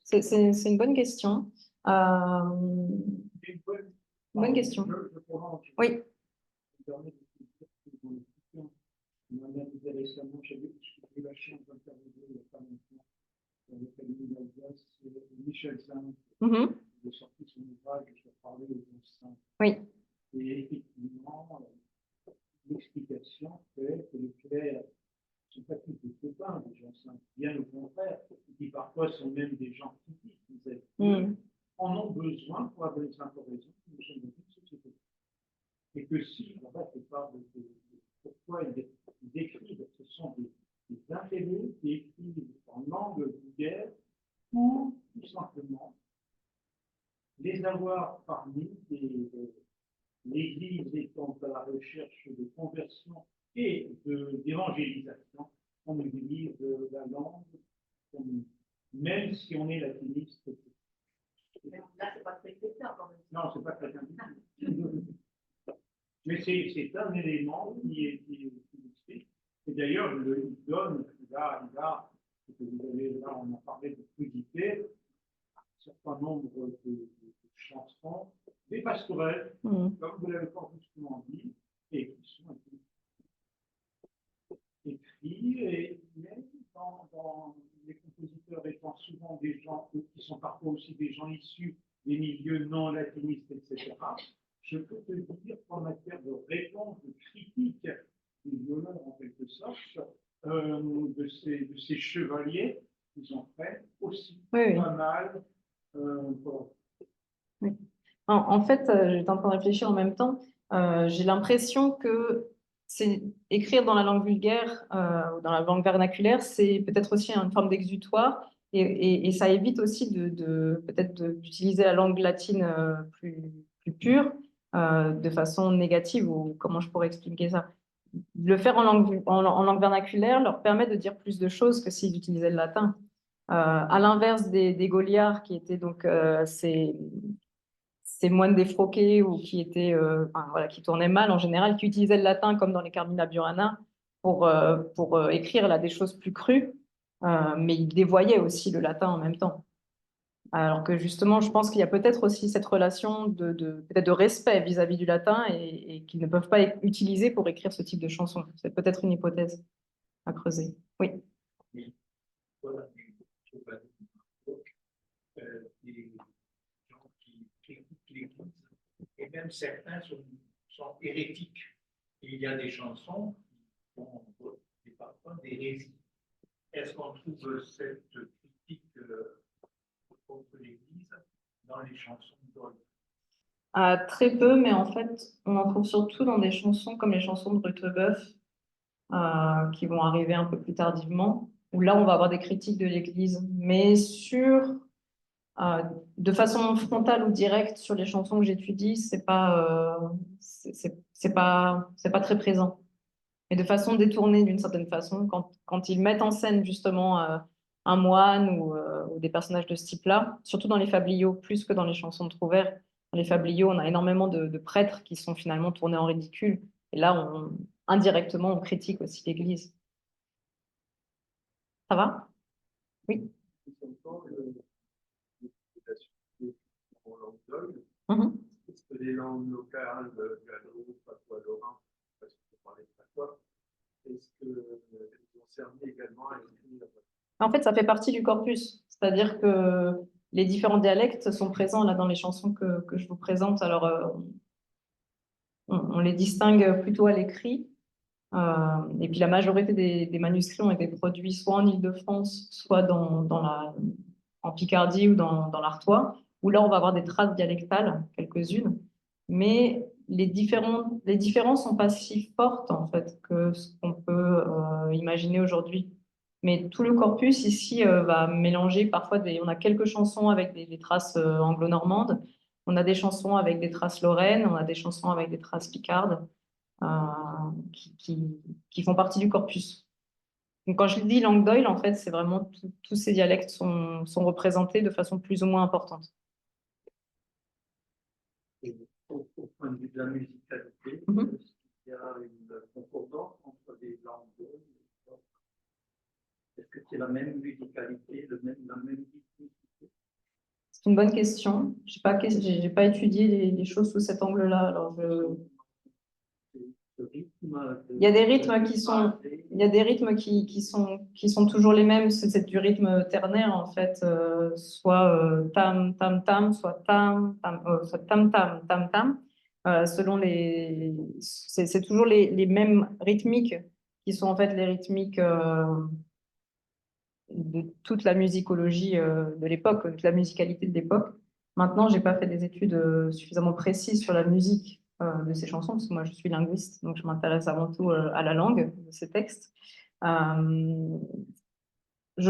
C'est une bonne question. Bonne question. Oui. On analysé récemment, j'ai eu la chance d'interviewer il n'y a pas longtemps avec Camille Galvez, Michel Saint, qui a sorti son ouvrage sur parler aux anciens. Oui. Et effectivement, l'explication fait que les clercs ne sont pas tous des copains, des gens simples, bien au contraire, qui parfois sont même des gens critiques, en ont besoin pour avoir une simple raison que nous sommes dans une société. Et que si, en fait, je parle de pourquoi ils écrivent, ce sont des intérêts qui écrivent en langue vulgaire pour tout simplement les avoir parmi l'Église étant à la recherche de conversion et d'évangélisation, on utilise la langue, même si on est latiniste. Là, c'est pas très chrétien quand même. Non, c'est pas chrétien. Mais c'est un élément qui explique. Et d'ailleurs, il donne, vous avez là, on a parlé de fluidité, un certain nombre de chansons, des pastorelles, comme vous l'avez fort justement dit, et qui sont écrits, et même dans les compositeurs étant souvent des gens qui sont parfois aussi des gens issus des milieux non latinistes, etc. Je peux te dire qu'en matière de réponse, de critique des violeurs en quelque sorte, de ces chevaliers, ils ont fait aussi pas mal. Oui. En fait, j'étais en train de réfléchir en même temps. J'ai l'impression que écrire dans la langue vulgaire ou dans la langue vernaculaire, c'est peut-être aussi une forme d'exutoire et ça évite aussi peut-être d'utiliser la langue latine plus pure de façon négative, ou comment je pourrais expliquer ça. Le faire en langue vernaculaire leur permet de dire plus de choses que s'ils utilisaient le latin. À l'inverse des Gauliards qui étaient donc ces moines défroqués ou qui tournaient mal en général, qui utilisaient le latin comme dans les Carmina Burana pour écrire là des choses plus crues, mais ils dévoyaient aussi le latin en même temps. Alors que justement, je pense qu'il y a peut-être aussi cette relation peut-être de respect vis-à-vis du latin et qu'ils ne peuvent pas utiliser pour écrire ce type de chanson. C'est peut-être une hypothèse à creuser. Oui. Voilà. Des gens qui écoutent l'Église, et même certains sont hérétiques. Et il y a des chansons qui font parfois des hérésies. Est-ce qu'on trouve cette critique contre l'Église dans les chansons d'Olde? Très peu, mais en fait, on en trouve surtout dans des chansons comme les chansons de Rutebeuf, qui vont arriver un peu plus tardivement, où là, on va avoir des critiques de l'Église. Mais de façon frontale ou directe sur les chansons que j'étudie, c'est pas très présent. Et de façon détournée d'une certaine façon, quand ils mettent en scène justement un moine ou des personnages de ce type-là, surtout dans les fabliaux, plus que dans les chansons de Trouvert. Dans les fabliaux, on a énormément de prêtres qui sont finalement tournés en ridicule. Et là, indirectement, on critique aussi l'Église. Ça va? Oui. Mhm. Est-ce que les langues locales, gallo, patois, lorrain, parce qu'on parlait de patois, est-ce qu'elles ont servi également à écrire? En fait, ça fait partie du corpus. C'est-à-dire que les différents dialectes sont présents là dans les chansons que je vous présente. Alors, on les distingue plutôt à l'écrit. Et puis la majorité des manuscrits ont été produits soit en Île-de-France, soit en Picardie ou dans l'Artois, où là on va avoir des traces dialectales, quelques-unes, mais les différences sont pas si fortes en fait que ce qu'on peut imaginer aujourd'hui. Mais tout le corpus ici va mélanger parfois on a quelques chansons avec des traces anglo-normandes, on a des chansons avec des traces lorraines, on a des chansons avec des traces picardes euh, qui font partie du corpus. Donc, quand je dis langue d'oïl, en fait, c'est vraiment tous ces dialectes sont représentés de façon plus ou moins importante. Et au point de vue de la musicalité, Mhm. il y a une concordance entre les langues d'oïl. Est-ce que c'est la même musicalité, la même rythmicité? C'est une bonne question. Je n'ai pas étudié les choses sous cet angle-là. Alors il y a des rythmes qui sont toujours les mêmes. C'est du rythme ternaire en fait, soit tam tam tam, soit tam tam, soit tam tam tam tam. Selon c'est toujours les mêmes rythmiques qui sont en fait les rythmiques de toute la musicologie de l'époque, toute la musicalité de l'époque. Maintenant, j'ai pas fait des études suffisamment précises sur la musique de ces chansons, parce que moi, je suis linguiste, donc je m'intéresse avant tout à la langue de ces textes. Je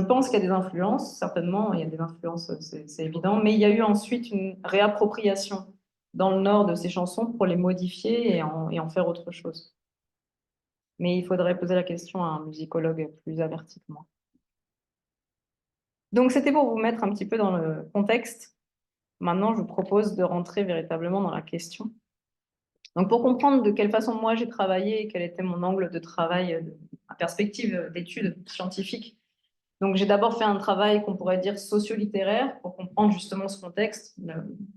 pense qu'il y a des influences, certainement, il y a des influences, c'est évident, mais il y a eu ensuite une réappropriation dans le nord de ces chansons pour les modifier et en faire autre chose. Mais il faudrait poser la question à un musicologue plus averti que moi. Donc, c'était pour vous mettre un petit peu dans le contexte. Maintenant, je vous propose de rentrer véritablement dans la question. Donc, pour comprendre de quelle façon moi j'ai travaillé et quel était mon angle de travail, ma perspective d'études scientifiques, donc j'ai d'abord fait un travail qu'on pourrait dire socio-littéraire pour comprendre justement ce contexte,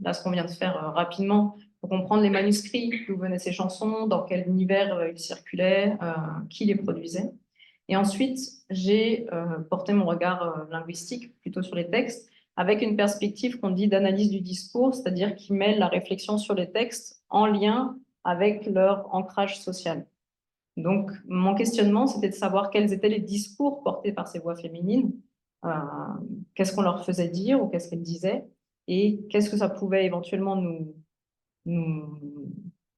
là ce qu'on vient de faire rapidement, pour comprendre les manuscrits, d'où venaient ces chansons, dans quel univers ils circulaient, qui les produisait. Et ensuite, j'ai porté mon regard linguistique plutôt sur les textes, avec une perspective qu'on dit d'analyse du discours, c'est-à-dire qui mêle la réflexion sur les textes en lien avec leur ancrage social. Donc, mon questionnement, c'était de savoir quels étaient les discours portés par ces voix féminines, euh, qu'est-ce qu'on leur faisait dire ou qu'est-ce qu'elles disaient, et qu'est-ce que ça pouvait éventuellement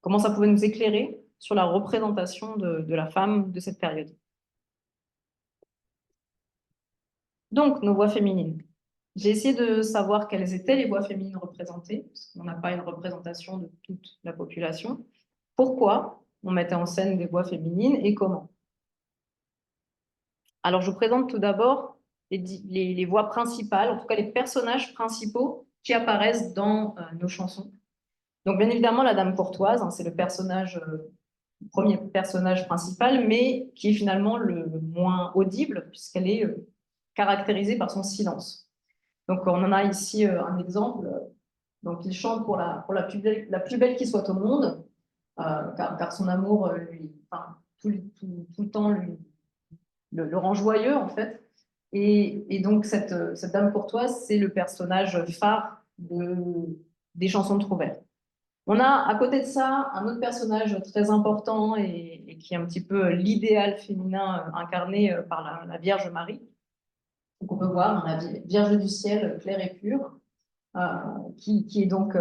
comment ça pouvait nous éclairer sur la représentation de la femme de cette période. Donc, nos voix féminines. J'ai essayé de savoir quelles étaient les voix féminines représentées, parce qu'on n'a pas une représentation de toute la population. Pourquoi on mettait en scène des voix féminines et comment? Alors, je vous présente tout d'abord les voix principales, en tout cas les personnages principaux qui apparaissent dans nos chansons. Donc, bien évidemment, la Dame courtoise, hein, c'est le premier personnage principal, mais qui est finalement le moins audible, puisqu'elle est caractérisée par son silence. Donc, on en a ici un exemple. Donc, il chante pour la plus belle qui soit au monde, car son amour, tout le temps, le rend joyeux, en fait. Et donc, cette dame courtoise, c'est le personnage phare des chansons de Trouvert. On a à côté de ça un autre personnage très important et qui est un petit peu l'idéal féminin incarné par la Vierge Marie. Donc, on peut voir la Vierge du ciel, claire et pure, qui est donc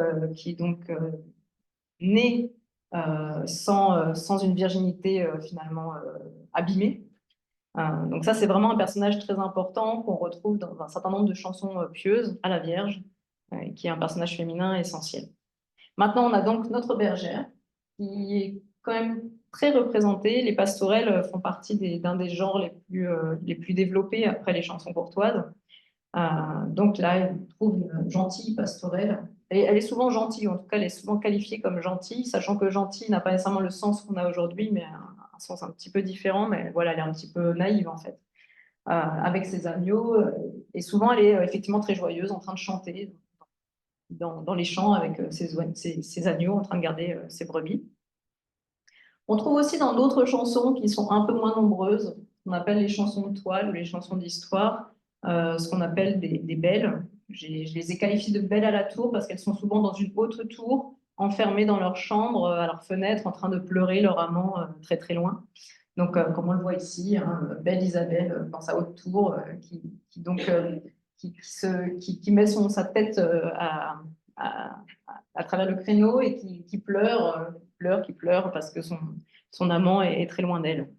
née sans une virginité finalement abîmée. Donc ça, c'est vraiment un personnage très important qu'on retrouve dans un certain nombre de chansons pieuses à la Vierge, qui est un personnage féminin essentiel. Maintenant, on a donc notre bergère, qui est quand même très représentés. Les pastorelles font partie d'un des genres les plus développés après les chansons courtoises. Donc là, on trouve une gentille pastorelle. Elle est souvent gentille, ou en tout cas, elle est souvent qualifiée comme gentille, sachant que gentille n'a pas nécessairement le sens qu'on a aujourd'hui, mais un sens un petit peu différent. Mais voilà, elle est un petit peu naïve, en fait, avec ses agneaux. Et souvent, elle est effectivement très joyeuse, en train de chanter dans les champs avec ses agneaux, en train de garder ses brebis. On trouve aussi dans d'autres chansons qui sont un peu moins nombreuses, qu'on appelle les chansons de toile ou les chansons d'histoire, ce qu'on appelle des belles. Je les ai qualifiées de belles à la tour parce qu'elles sont souvent dans une haute tour, enfermées dans leur chambre, à leur fenêtre, en train de pleurer leur amant très très loin. Donc, comme on le voit ici, hein, belle Isabelle dans sa haute tour, qui met sa tête à travers le créneau et qui pleure parce que son amant est très loin d'elle.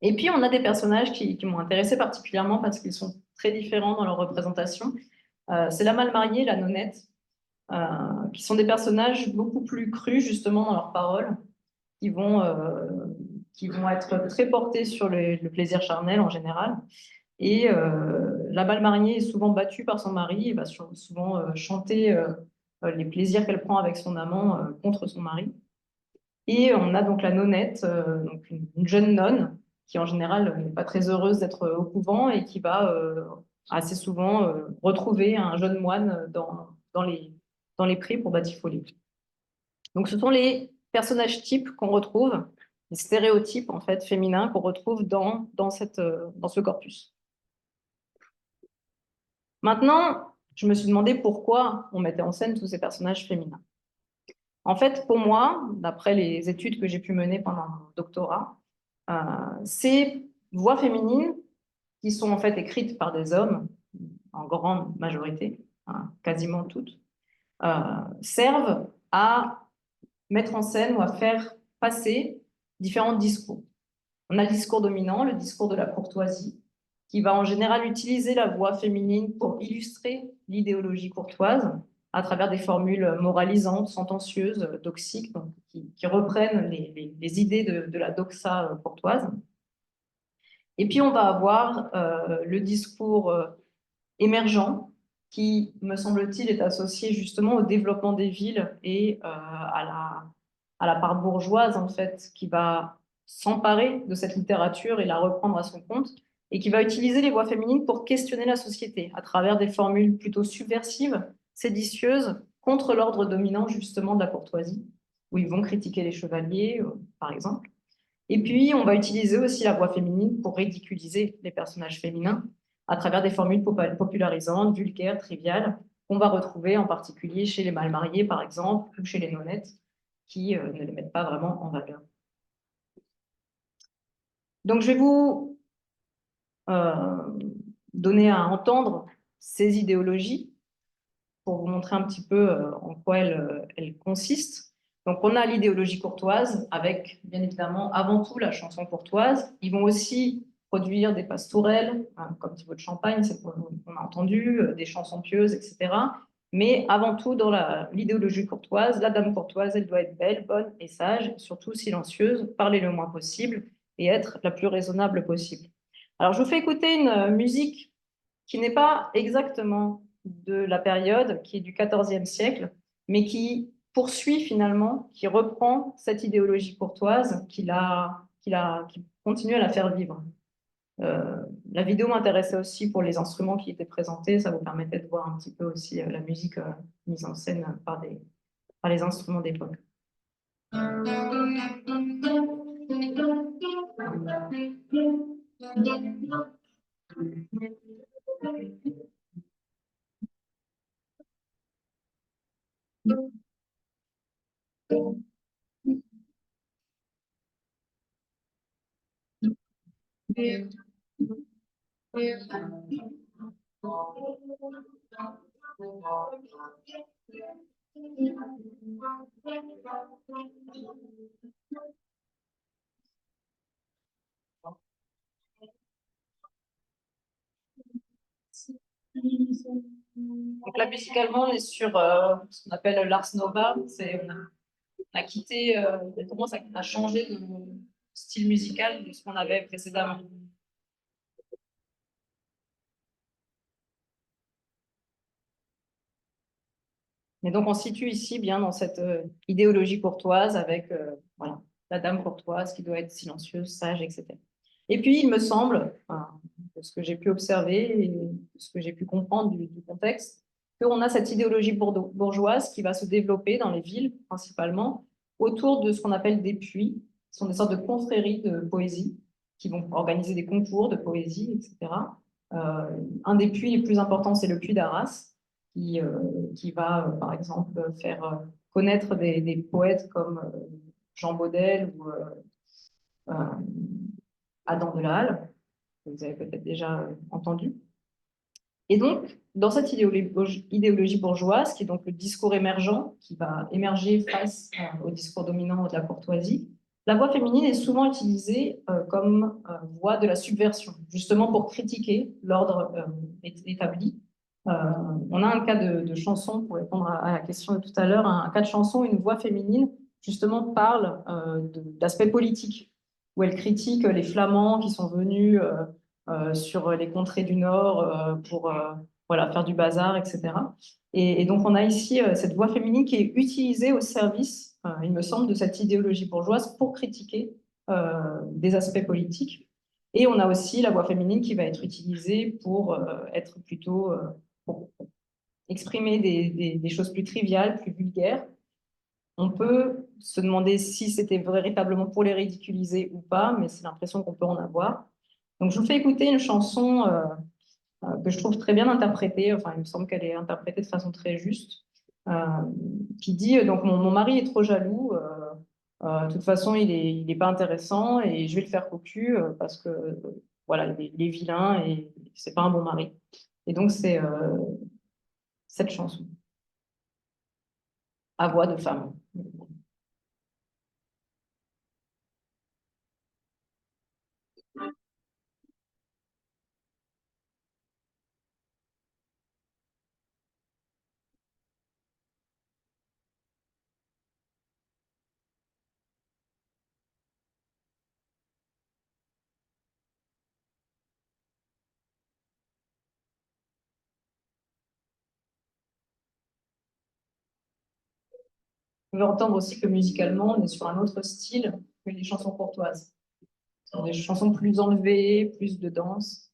Et puis, on a des personnages qui m'ont intéressé particulièrement parce qu'ils sont très différents dans leur représentation. C'est la mal mariée et la nonnette, qui sont des personnages beaucoup plus crus justement dans leurs paroles, qui vont être très portés sur le plaisir charnel en général. Et la mal mariée est souvent battue par son mari et va souvent chanter les plaisirs qu'elle prend avec son amant contre son mari. Et on a donc la nonnette, donc une jeune nonne qui en général n'est pas très heureuse d'être au couvent et qui va assez souvent retrouver un jeune moine dans les prés pour batifoler. Donc ce sont les personnages types qu'on retrouve, les stéréotypes en fait féminins qu'on retrouve dans ce corpus. Maintenant, je me suis demandé pourquoi on mettait en scène tous ces personnages féminins. En fait, pour moi, d'après les études que j'ai pu mener pendant mon doctorat, ces voix féminines, qui sont en fait écrites par des hommes, en grande majorité, hein, quasiment toutes, servent à mettre en scène ou à faire passer différents discours. On a le discours dominant, le discours de la courtoisie, qui va en général utiliser la voix féminine pour illustrer l'idéologie courtoise à travers des formules moralisantes, sentencieuses, doxiques, donc, qui reprennent les idées de la doxa courtoise. Et puis on va avoir le discours émergent qui, me semble-t-il, est associé justement au développement des villes et à la part bourgeoise, en fait, qui va s'emparer de cette littérature et la reprendre à son compte, et qui va utiliser les voix féminines pour questionner la société à travers des formules plutôt subversives, séditieuses, contre l'ordre dominant justement de la courtoisie, où ils vont critiquer les chevaliers, par exemple. Et puis, on va utiliser aussi la voix féminine pour ridiculiser les personnages féminins à travers des formules popularisantes, vulgaires, triviales, qu'on va retrouver en particulier chez les mal mariés, par exemple, ou chez les nonnettes, qui ne les mettent pas vraiment en valeur. Donc, je vais vous donner à entendre ces idéologies pour vous montrer un petit peu en quoi elles consistent. Donc, on a l'idéologie courtoise avec, bien évidemment, avant tout la chanson courtoise. Ils vont aussi produire des pastourelles, hein, comme Thibaut de Champagne, c'est qu'on a entendu, des chansons pieuses, etc. Mais avant tout, dans l'idéologie courtoise, la dame courtoise, elle doit être belle, bonne et sage, surtout silencieuse, parler le moins possible et être la plus raisonnable possible. Alors, je vous fais écouter une musique qui n'est pas exactement de la période, qui est du XIVe siècle, mais qui poursuit finalement, qui reprend cette idéologie courtoise, qui continue à la faire vivre. La vidéo m'intéressait aussi pour les instruments qui étaient présentés, ça vous permettait de voir un petit peu aussi la musique mise en scène par les instruments d'époque. Donc là, musicalement, on est sur ce qu'on appelle l'Ars Nova. a quitté, elle commence à changer de style musical de ce qu'on avait précédemment. Et donc, on se situe ici bien dans cette idéologie courtoise avec voilà, la dame courtoise qui doit être silencieuse, sage, etc. Et puis, il me semble, enfin, de ce que j'ai pu observer et de ce que j'ai pu comprendre du contexte, qu'on a cette idéologie bourgeoise qui va se développer dans les villes principalement autour de ce qu'on appelle des puits. Ce sont des sortes de confréries de poésie qui vont organiser des concours de poésie, etc. Un des puits les plus importants, c'est le puits d'Arras qui va, par exemple, faire connaître des poètes comme Jean Baudel ou euh, Adam de la Halle, que vous avez peut-être déjà entendu. Et donc, dans cette idéologie bourgeoise, qui est donc le discours émergent, qui va émerger face au discours dominant de la courtoisie, la voix féminine est souvent utilisée comme voix de la subversion, justement pour critiquer l'ordre établi. On a un cas de chanson, pour répondre à la question de tout à l'heure, un cas de chanson où une voix féminine, justement, parle d'aspects politiques, où elle critique les Flamands qui sont venus sur les contrées du Nord pour voilà, faire du bazar, etc. Et donc, on a ici cette voix féminine qui est utilisée au service, il me semble, de cette idéologie bourgeoise pour critiquer des aspects politiques. Et on a aussi la voix féminine qui va être utilisée pour être plutôt pour exprimer des choses plus triviales, plus vulgaires. On peut se demander si c'était véritablement pour les ridiculiser ou pas, mais c'est l'impression qu'on peut en avoir. Donc, je vous fais écouter une chanson que je trouve très bien interprétée, enfin, il me semble qu'elle est interprétée de façon très juste, euh, qui dit, donc, mon mari est trop jaloux, de toute façon, il est pas intéressant et je vais le faire cocu parce que, voilà, il est vilain et c'est pas un bon mari. Et donc, c'est cette chanson, à voix de femme. On peut entendre aussi que musicalement, on est sur un autre style que les chansons courtoises. Ce sont des chansons plus enlevées, plus de danse.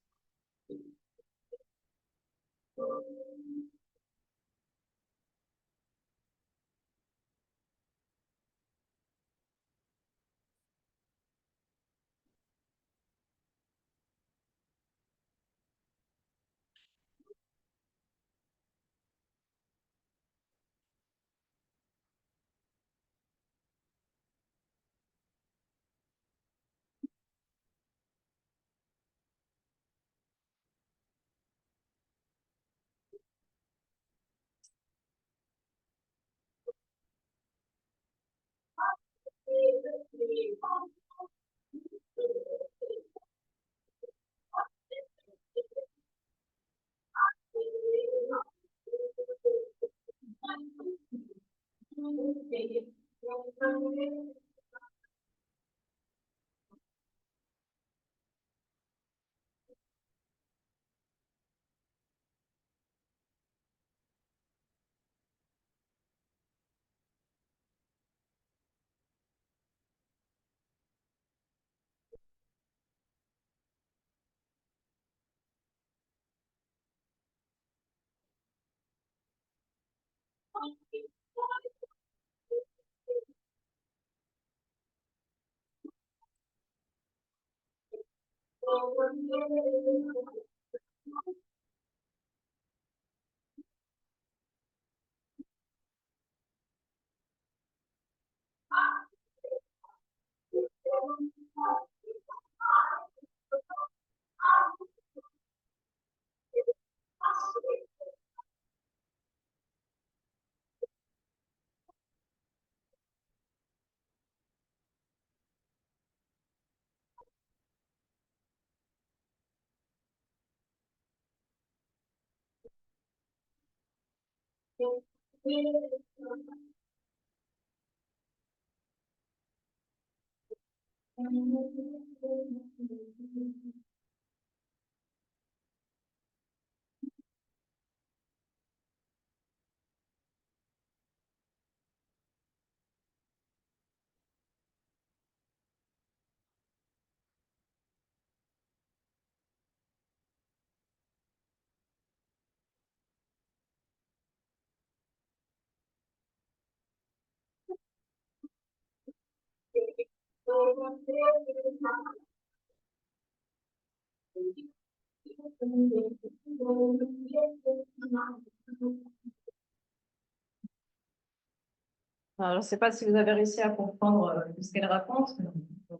Alors, je ne sais pas si vous avez réussi à comprendre ce qu'elle raconte, mais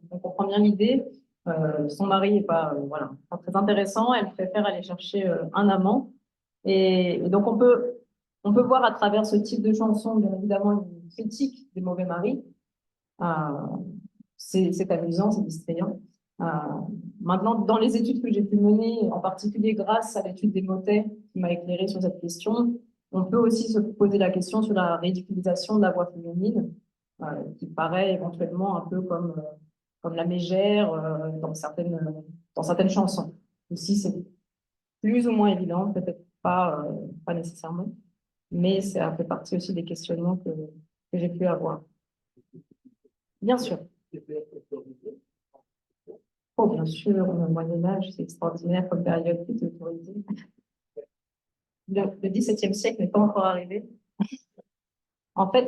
on comprend bien l'idée. Son mari n'est pas, voilà, pas très intéressant, elle préfère aller chercher un amant. Et donc, on peut voir à travers ce type de chanson, bien évidemment, une critique des mauvais maris. Euh, c'est amusant, c'est distrayant. Euh, Maintenant, dans les études que j'ai pu mener, en particulier grâce à l'étude des motets qui m'a éclairé sur cette question, on peut aussi se poser la question sur la ridiculisation de la voix féminine, qui paraît éventuellement un peu comme la mégère dans certaines chansons. Ici, c'est plus ou moins évident, peut-être pas nécessairement, mais ça fait partie aussi des questionnements que j'ai pu avoir. Bien sûr. Oh, bien sûr, le Moyen-Âge, c'est extraordinaire comme période qui est autorisée. Le XVIIe siècle n'est pas encore arrivé. En fait,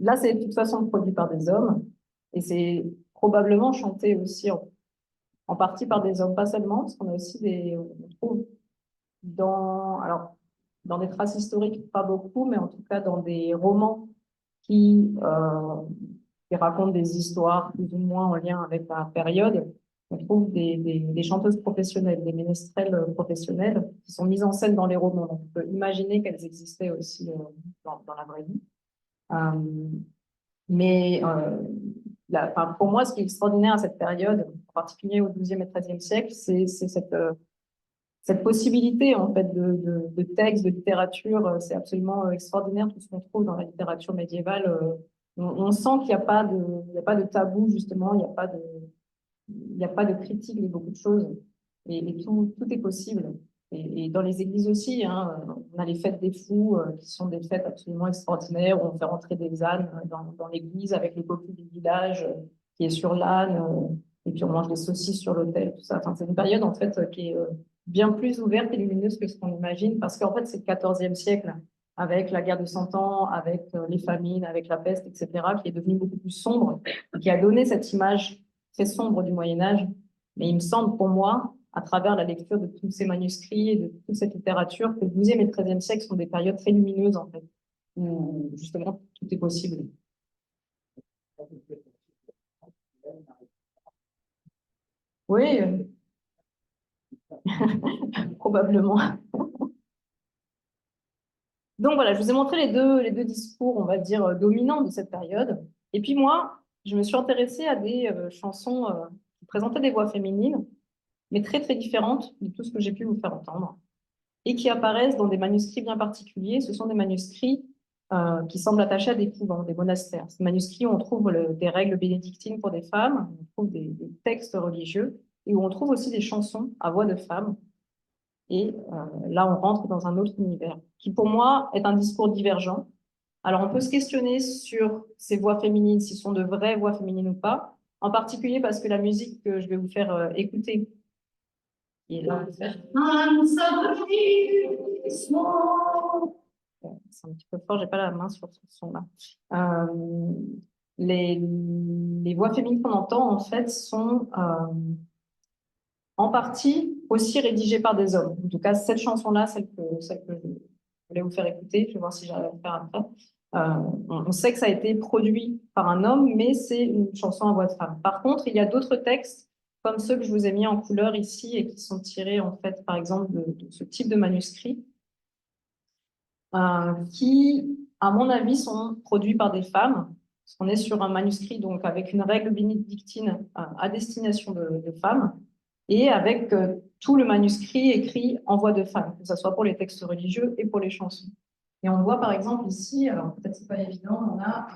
là, c'est de toute façon produit par des hommes et c'est probablement chanté aussi en partie par des hommes, pas seulement, parce qu'on a aussi on trouve alors, dans des traces historiques, pas beaucoup, mais en tout cas dans des romans qui racontent des histoires plus ou moins en lien avec la période. On trouve des chanteuses professionnelles, des ménestrels professionnelles qui sont mises en scène dans les romans. Donc, on peut imaginer qu'elles existaient aussi dans la vraie vie. Mais pour moi, ce qui est extraordinaire à cette période, en particulier au XIIe et XIIIe siècle, c'est cette possibilité en fait de texte, de littérature. C'est absolument extraordinaire tout ce qu'on trouve dans la littérature médiévale. On sent qu'il n'y a pas de tabou, justement, il n'y a pas de critique de beaucoup de choses. Et tout est possible. Et dans les églises aussi, hein, on a les fêtes des fous, qui sont des fêtes absolument extraordinaires, où on fait rentrer des ânes dans l'église avec le cocu du village qui est sur l'âne, et puis on mange des saucisses sur l'autel, tout ça. Enfin, c'est une période, en fait, qui est bien plus ouverte et lumineuse que ce qu'on imagine, parce qu'en fait, c'est le XIVe siècle, avec la guerre de 100 ans, avec les famines, avec la peste, etc., qui est devenu beaucoup plus sombre, et qui a donné cette image très sombre du Moyen-Âge. Mais il me semble, pour moi, à travers la lecture de tous ces manuscrits et de toute cette littérature, que le XIIe et le XIIIe siècle sont des périodes très lumineuses, en fait, où justement tout est possible. Oui, probablement. Donc voilà, je vous ai montré les deux discours, on va dire, dominants de cette période. Et puis moi, je me suis intéressée à des chansons qui présentaient des voix féminines, mais très très différentes de tout ce que j'ai pu vous faire entendre, et qui apparaissent dans des manuscrits bien particuliers. Ce sont des manuscrits qui semblent attachés à des couvents, des monastères. Ces manuscrits où on trouve des règles bénédictines pour des femmes, on trouve des textes religieux, et où on trouve aussi des chansons à voix de femmes. Et là, on rentre dans un autre univers, qui pour moi est un discours divergent. Alors, on peut se questionner sur ces voix féminines, s'ils sont de vraies voix féminines ou pas, en particulier parce que la musique que je vais vous faire écouter, qui est là, c'est un petit peu fort, j'ai pas la main sur ce son-là. Les voix féminines qu'on entend, en fait, sont en partie aussi rédigées par des hommes. En tout cas, cette chanson-là, celle que je voulais vous faire écouter, je vais voir si j'arrive à le faire après. On sait que ça a été produit par un homme, mais c'est une chanson à voix de femme. Par contre, il y a d'autres textes, comme ceux que je vous ai mis en couleur ici et qui sont tirés, en fait, par exemple, de ce type de manuscrit, qui, à mon avis, sont produits par des femmes. Parce qu'on est sur un manuscrit donc, avec une règle bénédictine à destination de femmes et avec tout le manuscrit écrit en voix de femme, que ce soit pour les textes religieux et pour les chansons. Et on voit par exemple ici, alors peut-être c'est pas évident, on a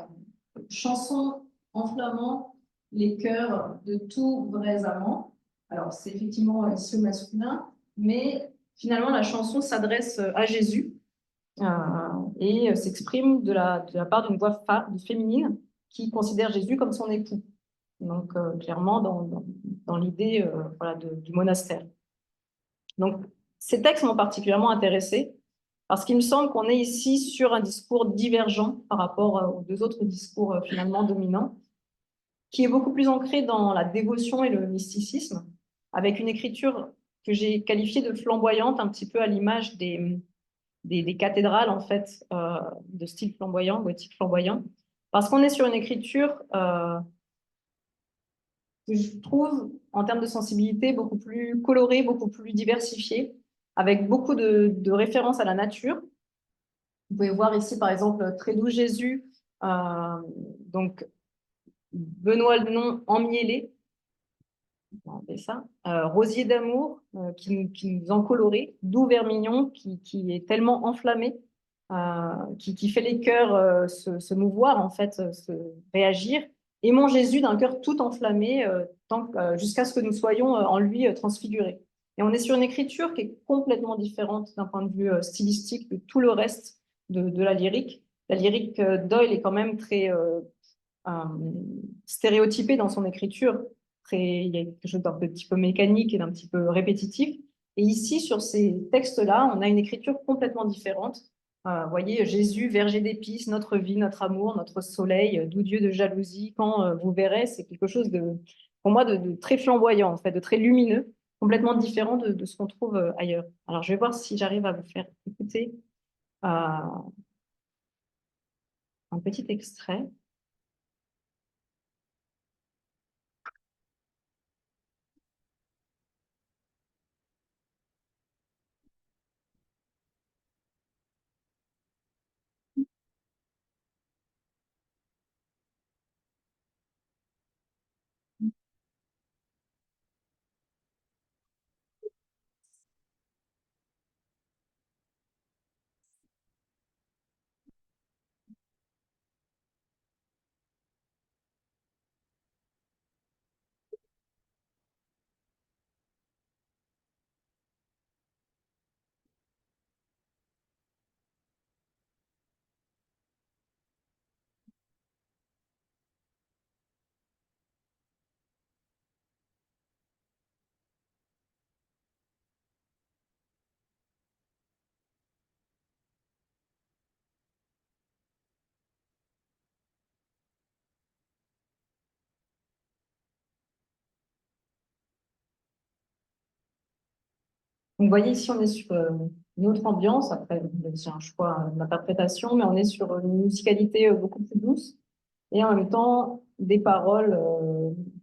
chanson en flamand les cœurs de tous vrais amants. Alors, c'est effectivement ici au masculin, mais finalement, la chanson s'adresse à Jésus et s'exprime de la part d'une voix féminine qui considère Jésus comme son époux. Donc, clairement, dans l'idée voilà, du monastère. Donc, ces textes m'ont particulièrement intéressée parce qu'il me semble qu'on est ici sur un discours divergent par rapport aux deux autres discours finalement dominants, qui est beaucoup plus ancré dans la dévotion et le mysticisme, avec une écriture que j'ai qualifiée de flamboyante, un petit peu à l'image des cathédrales, en fait, de style flamboyant, gothique flamboyant, parce qu'on est sur une écriture que je trouve, en termes de sensibilité, beaucoup plus colorée, beaucoup plus diversifiée, avec beaucoup de références à la nature. Vous pouvez voir ici, par exemple, Très doux Jésus, donc Benoît le Nom emmiellé, ça. Rosier d'amour, qui nous en coloré, Doux Vermignon, qui est tellement enflammé, qui fait les cœurs se mouvoir, en fait, se réagir. Et mon Jésus d'un cœur tout enflammé, jusqu'à ce que nous soyons en lui transfigurés. Et on est sur une écriture qui est complètement différente d'un point de vue stylistique de tout le reste de la lyrique. La lyrique Doyle est quand même très stéréotypée dans son écriture. Il y a quelque chose d'un petit peu mécanique et d'un petit peu répétitif. Et ici, sur ces textes-là, on a une écriture complètement différente. Vous voyez, Jésus, verger d'épices, notre vie, notre amour, notre soleil, doux Dieu de jalousie, quand vous verrez, c'est quelque chose pour moi, de très flamboyant, en fait, de très lumineux, complètement différent de ce qu'on trouve ailleurs. Alors, je vais voir si j'arrive à vous faire écouter un petit extrait. Donc, vous voyez, ici, on est sur une autre ambiance. Après, c'est un choix d'interprétation, mais on est sur une musicalité beaucoup plus douce et en même temps des paroles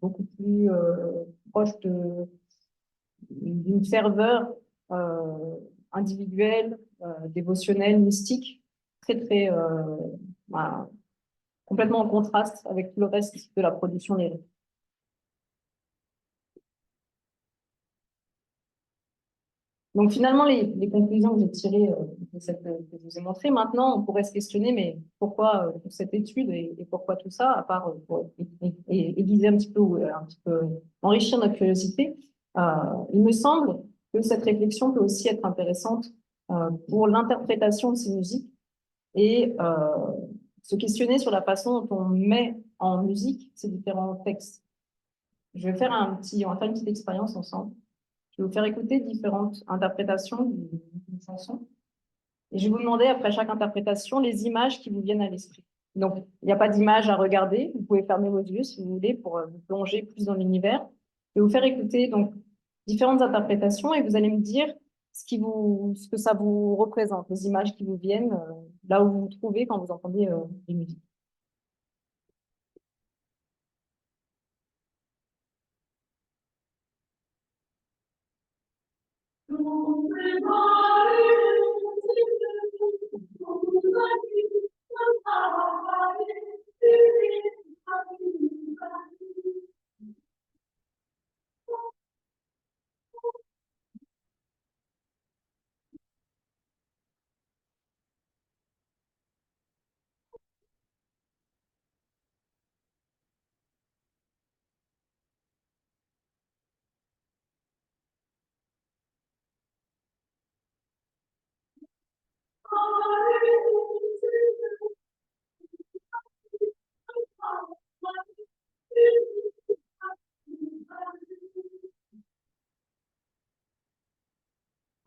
beaucoup plus proches d'une ferveur euh, individuelle, dévotionnelle, mystique, très, très voilà, complètement en contraste avec tout le reste de la production lyrique. Donc finalement, les conclusions que j'ai tirées que je vous ai montrées, maintenant, on pourrait se questionner, mais pourquoi cette étude et pourquoi tout ça, à part pour aiguiser un petit peu, ou un petit peu enrichir notre curiosité. Il me semble que cette réflexion peut aussi être intéressante pour l'interprétation de ces musiques et se questionner sur la façon dont on met en musique ces différents textes. On va faire une petite expérience ensemble. Je vais vous faire écouter différentes interprétations d'une chanson. Et je vais vous demander, après chaque interprétation, les images qui vous viennent à l'esprit. Donc, il n'y a pas d'image à regarder. Vous pouvez fermer vos yeux si vous voulez pour vous plonger plus dans l'univers. Je vais vous faire écouter donc différentes interprétations et vous allez me dire ce que ça vous représente, les images qui vous viennent là où vous vous trouvez quand vous entendez les musiques.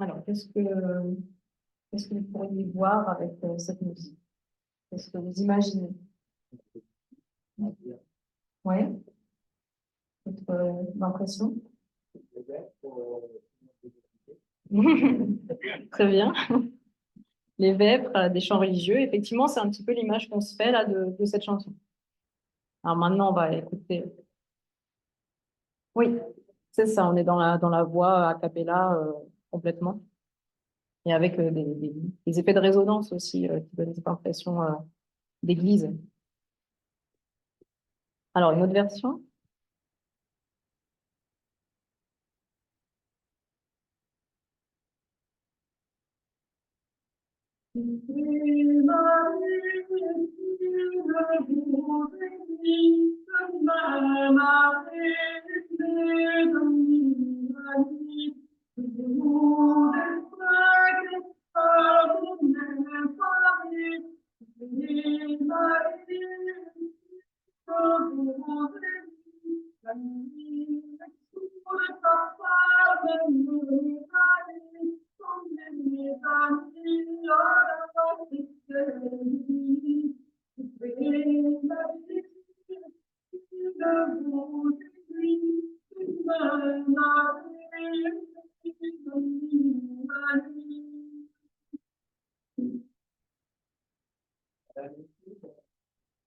Alors, qu'est-ce que vous pourriez voir avec cette musique? Qu'est-ce que vous imaginez? Oui, votre impression? Très bien. Les vêpres, des chants religieux, effectivement, c'est un petit peu l'image qu'on se fait là de cette chanson. Alors maintenant, on va écouter. Oui, c'est ça, on est dans la voix a cappella complètement. Et avec des effets de résonance aussi qui donnent cette impression d'église. Alors, une autre version?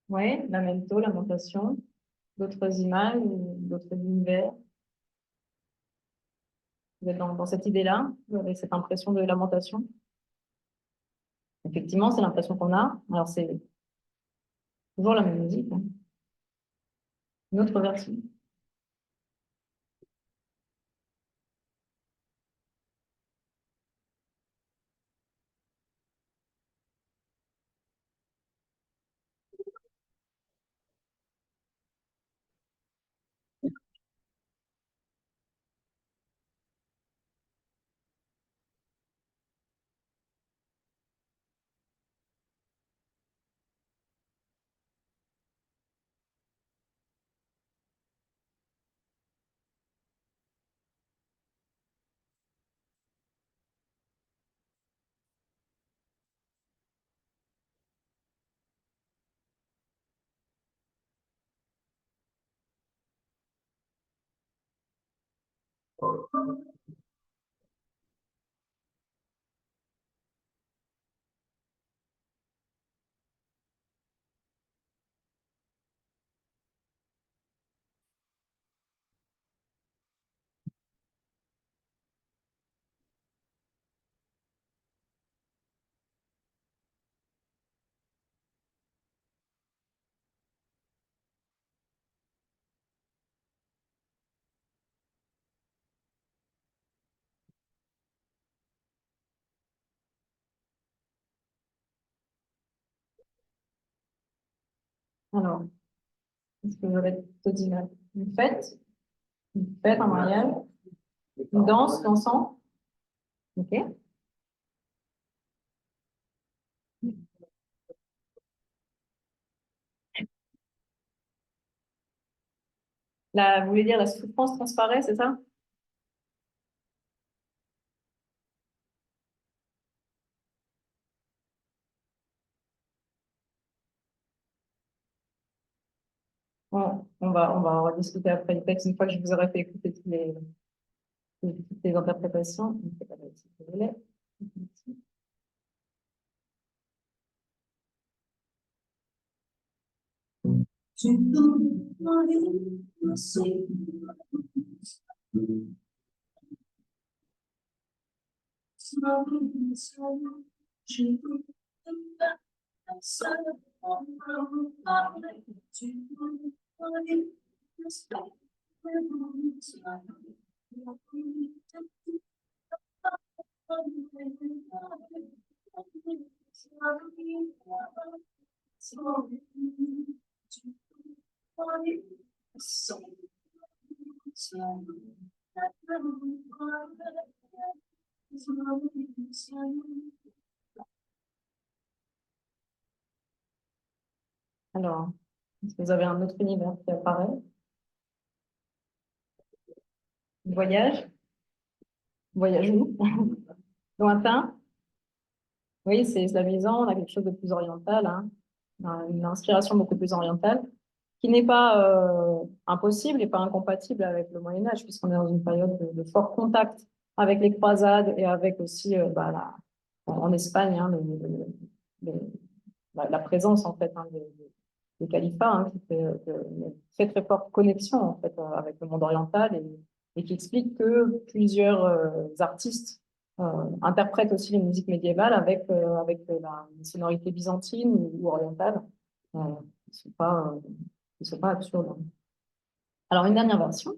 Oui, lamento, lamentation. D'autres images, d'autres univers. Vous êtes dans cette idée-là, vous avez cette impression de lamentation. Effectivement, c'est l'impression qu'on a. Alors, c'est toujours la même musique, hein. Une autre version. Alors, est-ce que vous avez d'autres images? Une fête, un mariage, une danse, dansant. OK. Vous voulez dire la souffrance transparaît, c'est ça? Bon, on va en rediscuter après le texte, une fois que je vous aurai fait écouter toutes les interprétations. C'est pas mal, si vous voulez. Alors, est-ce que vous avez un autre univers qui apparaît? Voyage? Voyage où? Lointain? Oui, c'est islamisant, on a quelque chose de plus oriental, hein. On a une inspiration beaucoup plus orientale, qui n'est pas impossible et pas incompatible avec le Moyen-Âge, puisqu'on est dans une période de fort contact avec les croisades et avec aussi, en Espagne, hein, la présence en fait, hein, des califats, hein, qui fait une très très forte connexion en fait, avec le monde oriental et qui explique que plusieurs artistes interprètent aussi les musiques médiévales avec la sonorité byzantine ou orientale. Ils ne sont pas absurdes, hein. Alors, une dernière version.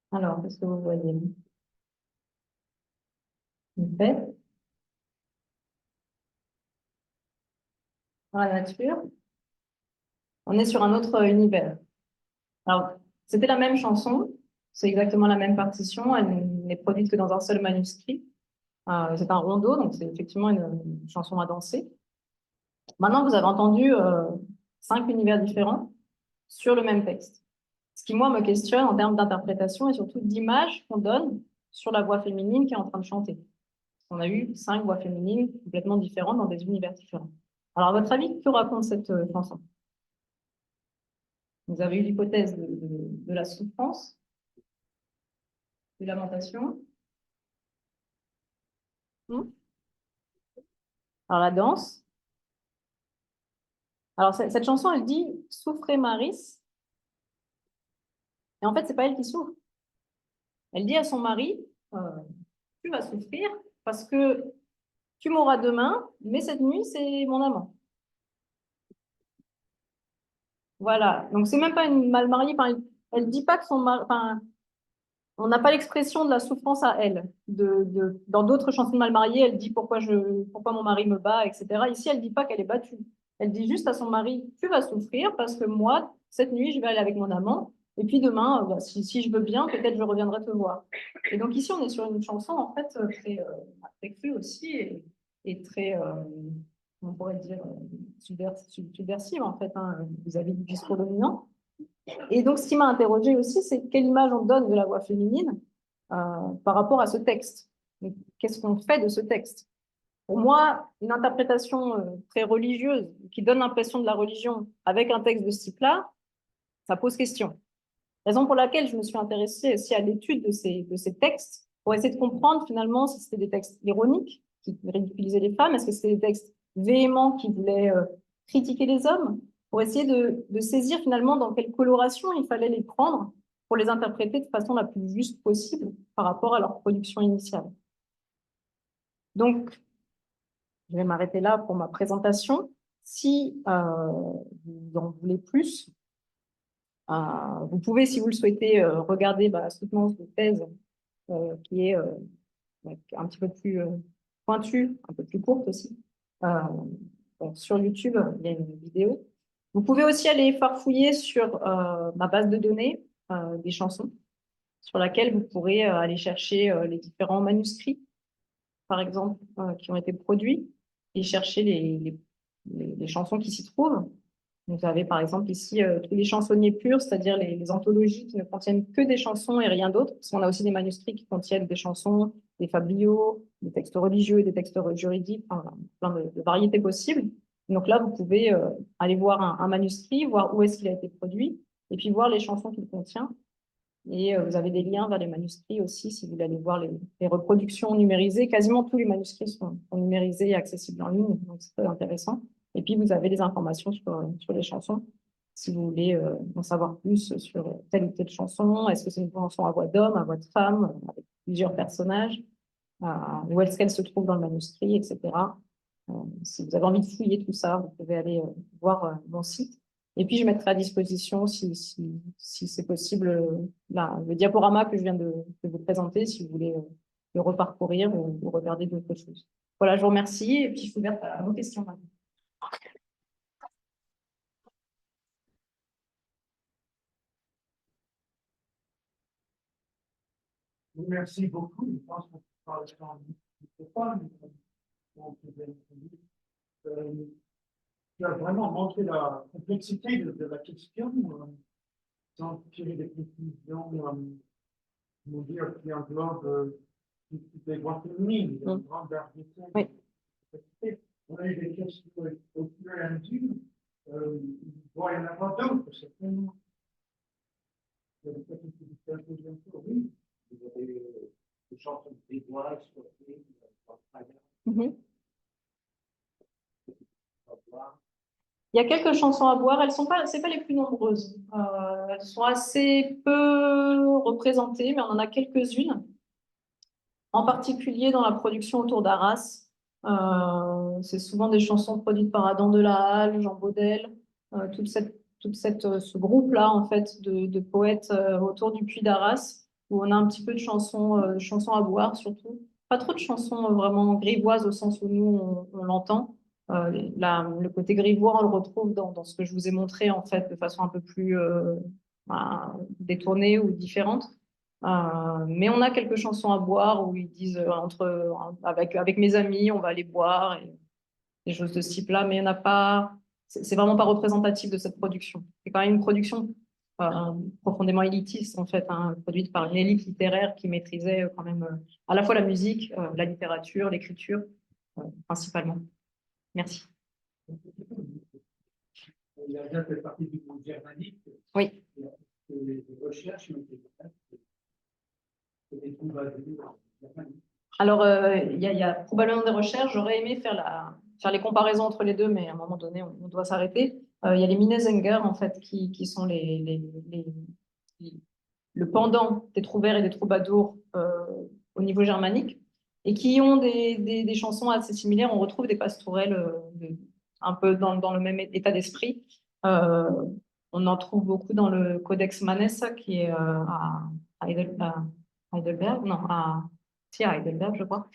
Alors, qu'est-ce que vous voyez? Une fête dans la nature. On est sur un autre univers. Alors, c'était la même chanson, c'est exactement la même partition, elle n'est produite que dans un seul manuscrit. C'est un rondo, donc c'est effectivement une chanson à danser. Maintenant, vous avez entendu 5 univers différents sur le même texte. Ce qui, moi, me questionne en termes d'interprétation et surtout d'image qu'on donne sur la voix féminine qui est en train de chanter. On a eu 5 voix féminines complètement différentes dans des univers différents. Alors, à votre avis, que raconte cette chanson? Vous avez eu l'hypothèse de la souffrance, de lamentation. Alors, la danse. Alors, cette chanson, elle dit « Souffrez Maris ». Et en fait, c'est pas elle qui souffre. Elle dit à son mari « Tu vas souffrir parce que tu m'auras demain, mais cette nuit, c'est mon amant. » Voilà. Donc, c'est même pas une mal mariée. Enfin, elle dit pas que son mari... Enfin, on n'a pas l'expression de la souffrance à elle. Dans d'autres chansons mal mariées, elle dit pourquoi mon mari me bat, etc. Ici, elle dit pas qu'elle est battue. Elle dit juste à son mari, tu vas souffrir parce que moi, cette nuit, je vais aller avec mon amant. Et puis demain, si je veux bien, peut-être je reviendrai te voir. Et donc ici, on est sur une chanson en fait très crue aussi et très, on pourrait dire, subversive en fait, hein, vis-à-vis du discours dominant. Et donc, ce qui m'a interrogée aussi, c'est quelle image on donne de la voix féminine par rapport à ce texte. Qu'est-ce qu'on fait de ce texte? Pour moi, une interprétation très religieuse qui donne l'impression de la religion avec un texte de ce type-là, ça pose question. Raison pour laquelle je me suis intéressée aussi à l'étude de ces textes pour essayer de comprendre finalement si c'était des textes ironiques qui ridiculisaient les femmes, est-ce que c'était des textes véhéments qui voulaient critiquer les hommes, pour essayer de saisir finalement dans quelle coloration il fallait les prendre pour les interpréter de façon la plus juste possible par rapport à leur production initiale. Donc, je vais m'arrêter là pour ma présentation. Si vous en voulez plus, vous pouvez, si vous le souhaitez, regarder la soutenance de thèse qui est un petit peu plus pointue, un peu plus courte aussi. Donc, sur YouTube, il y a une vidéo. Vous pouvez aussi aller farfouiller sur ma base de données des chansons, sur laquelle vous pourrez aller chercher les différents manuscrits, par exemple, qui ont été produits, et chercher les chansons qui s'y trouvent. Vous avez par exemple ici tous les chansonniers purs, c'est-à-dire les anthologies qui ne contiennent que des chansons et rien d'autre, parce qu'on a aussi des manuscrits qui contiennent des chansons des fabliaux, des textes religieux, des textes juridiques, enfin, plein de variétés possibles. Donc là, vous pouvez aller voir un manuscrit, voir où est-ce qu'il a été produit, et puis voir les chansons qu'il contient. Et vous avez des liens vers les manuscrits aussi, si vous voulez aller voir les reproductions numérisées. Quasiment tous les manuscrits sont numérisés et accessibles en ligne, donc c'est très intéressant. Et puis, vous avez des informations sur les chansons, si vous voulez en savoir plus sur telle ou telle chanson. Est-ce que c'est une chanson à voix d'homme, à voix de femme, avec plusieurs personnages, où est-ce qu'elle se trouve dans le manuscrit, etc. Si vous avez envie de fouiller tout ça, vous pouvez aller voir mon site. Et puis, je mettrai à disposition, si c'est possible, le diaporama que je viens de vous présenter, si vous voulez le reparcourir ou regarder d'autres choses. Voilà, je vous remercie et puis je suis ouverte à vos questions. Merci beaucoup. Je pense qu'on peut parler en microphone. Tu as vraiment montré la complexité de la question, sans tirer des conclusions, comment dire, qui englobent toutes les voix féminines, une grande variété. Oui. On a eu des questions au fur et à mesure. Il doit y en avoir d'autres, certainement. Il y a des questions qui vous font poser un peu, oui. Vous avez des chansons grégoises, Il y a quelques chansons à boire, elles sont pas, c'est pas les plus nombreuses. Elles sont assez peu représentées, mais on en a quelques-unes. En particulier dans la production autour d'Arras. C'est souvent des chansons produites par Adam de la Halle, Jean Baudel, ce groupe-là en fait de poètes autour du Puy d'Arras, où on a un petit peu de chansons à boire surtout. Pas trop de chansons vraiment grivoises au sens où nous on l'entend. Le côté grivois, on le retrouve dans ce que je vous ai montré en fait de façon un peu plus détournée ou différente. Mais on a quelques chansons à boire où ils disent avec mes amis, on va aller boire et des choses de ce type-là, mais il n'y en a pas. C'est vraiment pas représentatif de cette production. C'est quand même une production profondément élitiste, en fait, produite par une élite littéraire qui maîtrisait quand même à la fois la musique, la littérature, l'écriture, principalement. Merci. Il a bien fait partie du groupe germanique. Oui. Les recherches ont été faites. Alors, il y a probablement des recherches. J'aurais aimé faire les comparaisons entre les deux, mais à un moment donné, on doit s'arrêter. Il y a les Minnesänger, en fait, qui sont le pendant des trouvères et des troubadours au niveau germanique, et qui ont des chansons assez similaires. On retrouve des pastourelles un peu dans le même état d'esprit. On en trouve beaucoup dans le Codex Manesse, qui est à Heidelberg, non, à Heidelberg, je crois.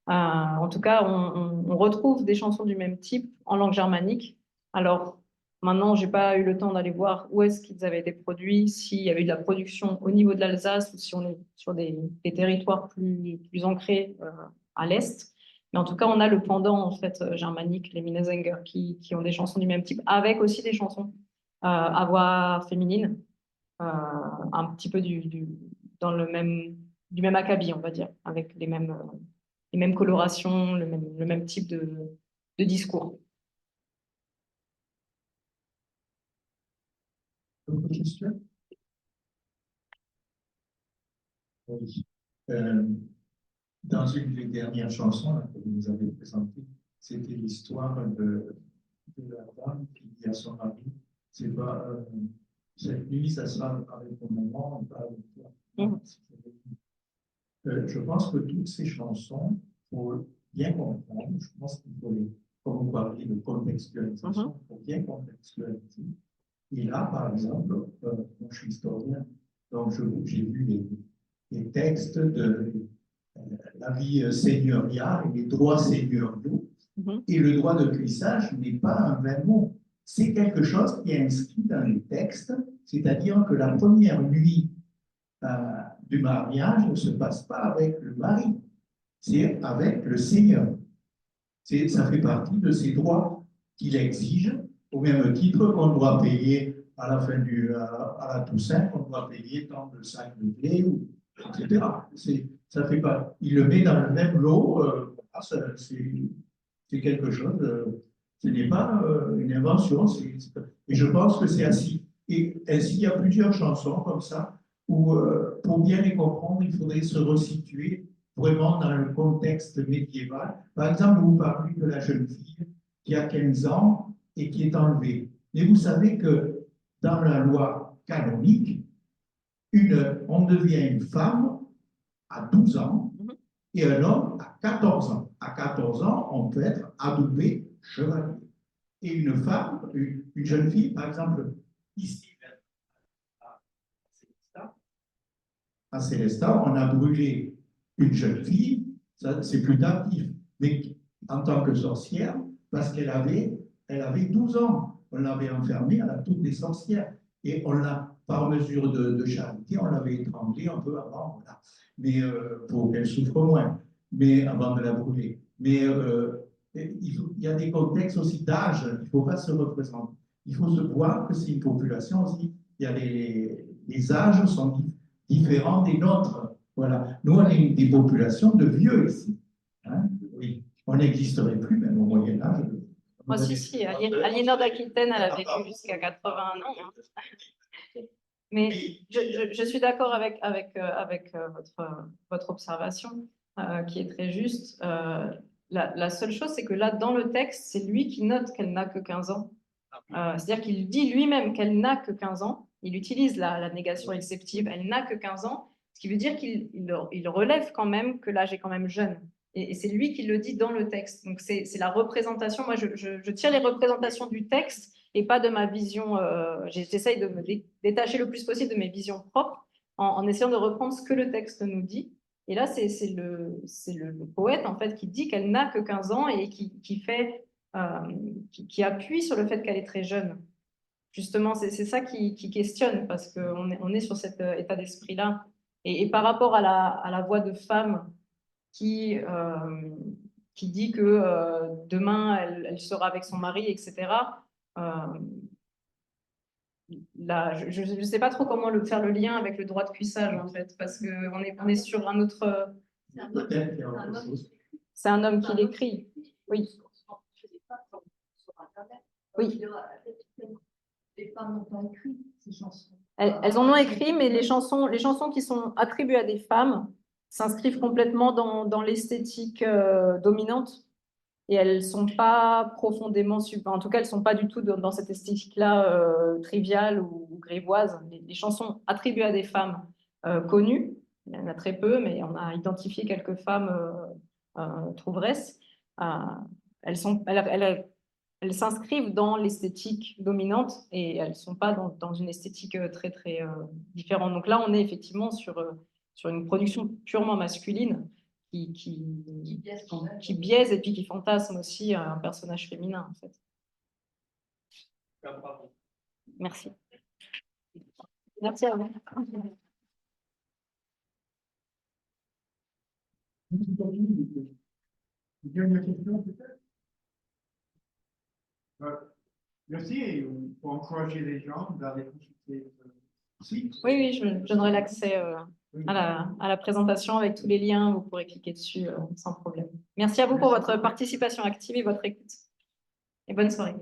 En tout cas, on retrouve des chansons du même type en langue germanique. Alors, maintenant, je n'ai pas eu le temps d'aller voir où est-ce qu'ils avaient été produits, s'il y avait eu de la production au niveau de l'Alsace ou si on est sur des territoires plus ancrés à l'Est. Mais en tout cas, on a le pendant en fait, germanique, les Minnesänger, qui ont des chansons du même type, avec aussi des chansons à voix féminine, un petit peu dans du même acabit, on va dire, avec les mêmes colorations, le même type de discours. D'autres questions? Oui. Dans une des dernières chansons que vous nous avez présentées, c'était l'histoire de la dame qui dit à son mari, c'est pas cette nuit, ça sera avec ton moment, pas avec toi. Je pense que toutes ces chansons, pour bien comprendre, je pense qu'il faut comme vous parliez de contextualisation, il faut bien contextualiser. Et là, par exemple, moi je suis historien, donc j'ai vu les textes de la vie seigneuriale et les droits seigneuriaux. Et le droit de cuissage n'est pas un vrai mot. C'est quelque chose qui est inscrit dans les textes, c'est-à-dire que la première nuit du mariage ne se passe pas avec le mari, c'est avec le Seigneur. Ça fait partie de ces droits qu'il exige, au même titre qu'on doit payer à la fin à la Toussaint, qu'on doit payer tant de sacs de blé, etc. ça fait pas. Il le met dans le même lot, c'est quelque chose, ce n'est pas une invention. Et je pense que c'est ainsi. Et ainsi, il y a plusieurs chansons comme ça, où pour bien les comprendre, il faudrait se resituer vraiment dans le contexte médiéval. Par exemple, vous parlez de la jeune fille qui a 15 ans et qui est enlevée. Mais vous savez que dans la loi canonique, on devient une femme à 12 ans et un homme à 14 ans. À 14 ans, on peut être adoubé chevalier. Et une femme, une jeune fille, par exemple, ici, à Célestat, on a brûlé une jeune fille, c'est plus tardif, mais en tant que sorcière, parce qu'elle avait 12 ans. On l'avait enfermée à la tour des sorcières. Et on l'a, par mesure de charité, on l'avait étranglée un peu avant, voilà. Mais pour qu'elle souffre moins, mais avant de la brûler. Mais il y a des contextes aussi d'âge, il ne faut pas se représenter. Il faut se voir que c'est une population aussi. Il y a les âges sont différents des nôtres. Voilà. Nous, on est des populations de vieux ici. Hein, oui. On n'existerait plus, même au Moyen-Âge. Moi, si. Aliénor d'Aquitaine, elle a vécu jusqu'à 81 ans. Hein. Mais je suis d'accord avec votre observation, qui est très juste. La seule chose, c'est que là, dans le texte, c'est lui qui note qu'elle n'a que 15 ans. C'est-à-dire qu'il dit lui-même qu'elle n'a que 15 ans. Il utilise la négation exceptive. Elle n'a que 15 ans, ce qui veut dire qu'il relève quand même que l'âge est quand même jeune. Et c'est lui qui le dit dans le texte. Donc, c'est la représentation. Moi, je tire les représentations du texte et pas de ma vision. J'essaye de me détacher le plus possible de mes visions propres en essayant de reprendre ce que le texte nous dit. Et là, c'est le poète, en fait, qui dit qu'elle n'a que 15 ans et qui appuie sur le fait qu'elle est très jeune. Justement, c'est ça qui questionne, parce qu'on est sur cet état d'esprit-là. Et par rapport à la voix de femme qui dit que demain, elle sera avec son mari, etc. Là, je ne sais pas trop comment faire le lien avec le droit de cuissage, en fait, parce qu'on est sur un autre... C'est un homme qui l'écrit, oui. Oui. Les femmes n'ont pas écrit ces chansons. Elles en ont écrit, mais les chansons qui sont attribuées à des femmes s'inscrivent complètement dans l'esthétique dominante. Et elles ne sont pas profondément... En tout cas, elles ne sont pas du tout dans cette esthétique-là triviale ou grivoise. Les chansons attribuées à des femmes connues, il y en a très peu, mais on a identifié quelques femmes trouveresses. Elles s'inscrivent dans l'esthétique dominante et elles ne sont pas dans une esthétique très, très différente. Donc là, on est effectivement sur une production purement masculine qui biaise et puis qui fantasme aussi un personnage féminin, en fait. Merci. Merci à vous. Une dernière question, peut-être? Merci, pour encourager les gens d'aller consulter le site. Oui, je donnerai l'accès à la présentation avec tous les liens. Vous pourrez cliquer dessus sans problème. Merci à vous pour votre participation active et votre écoute. Et bonne soirée.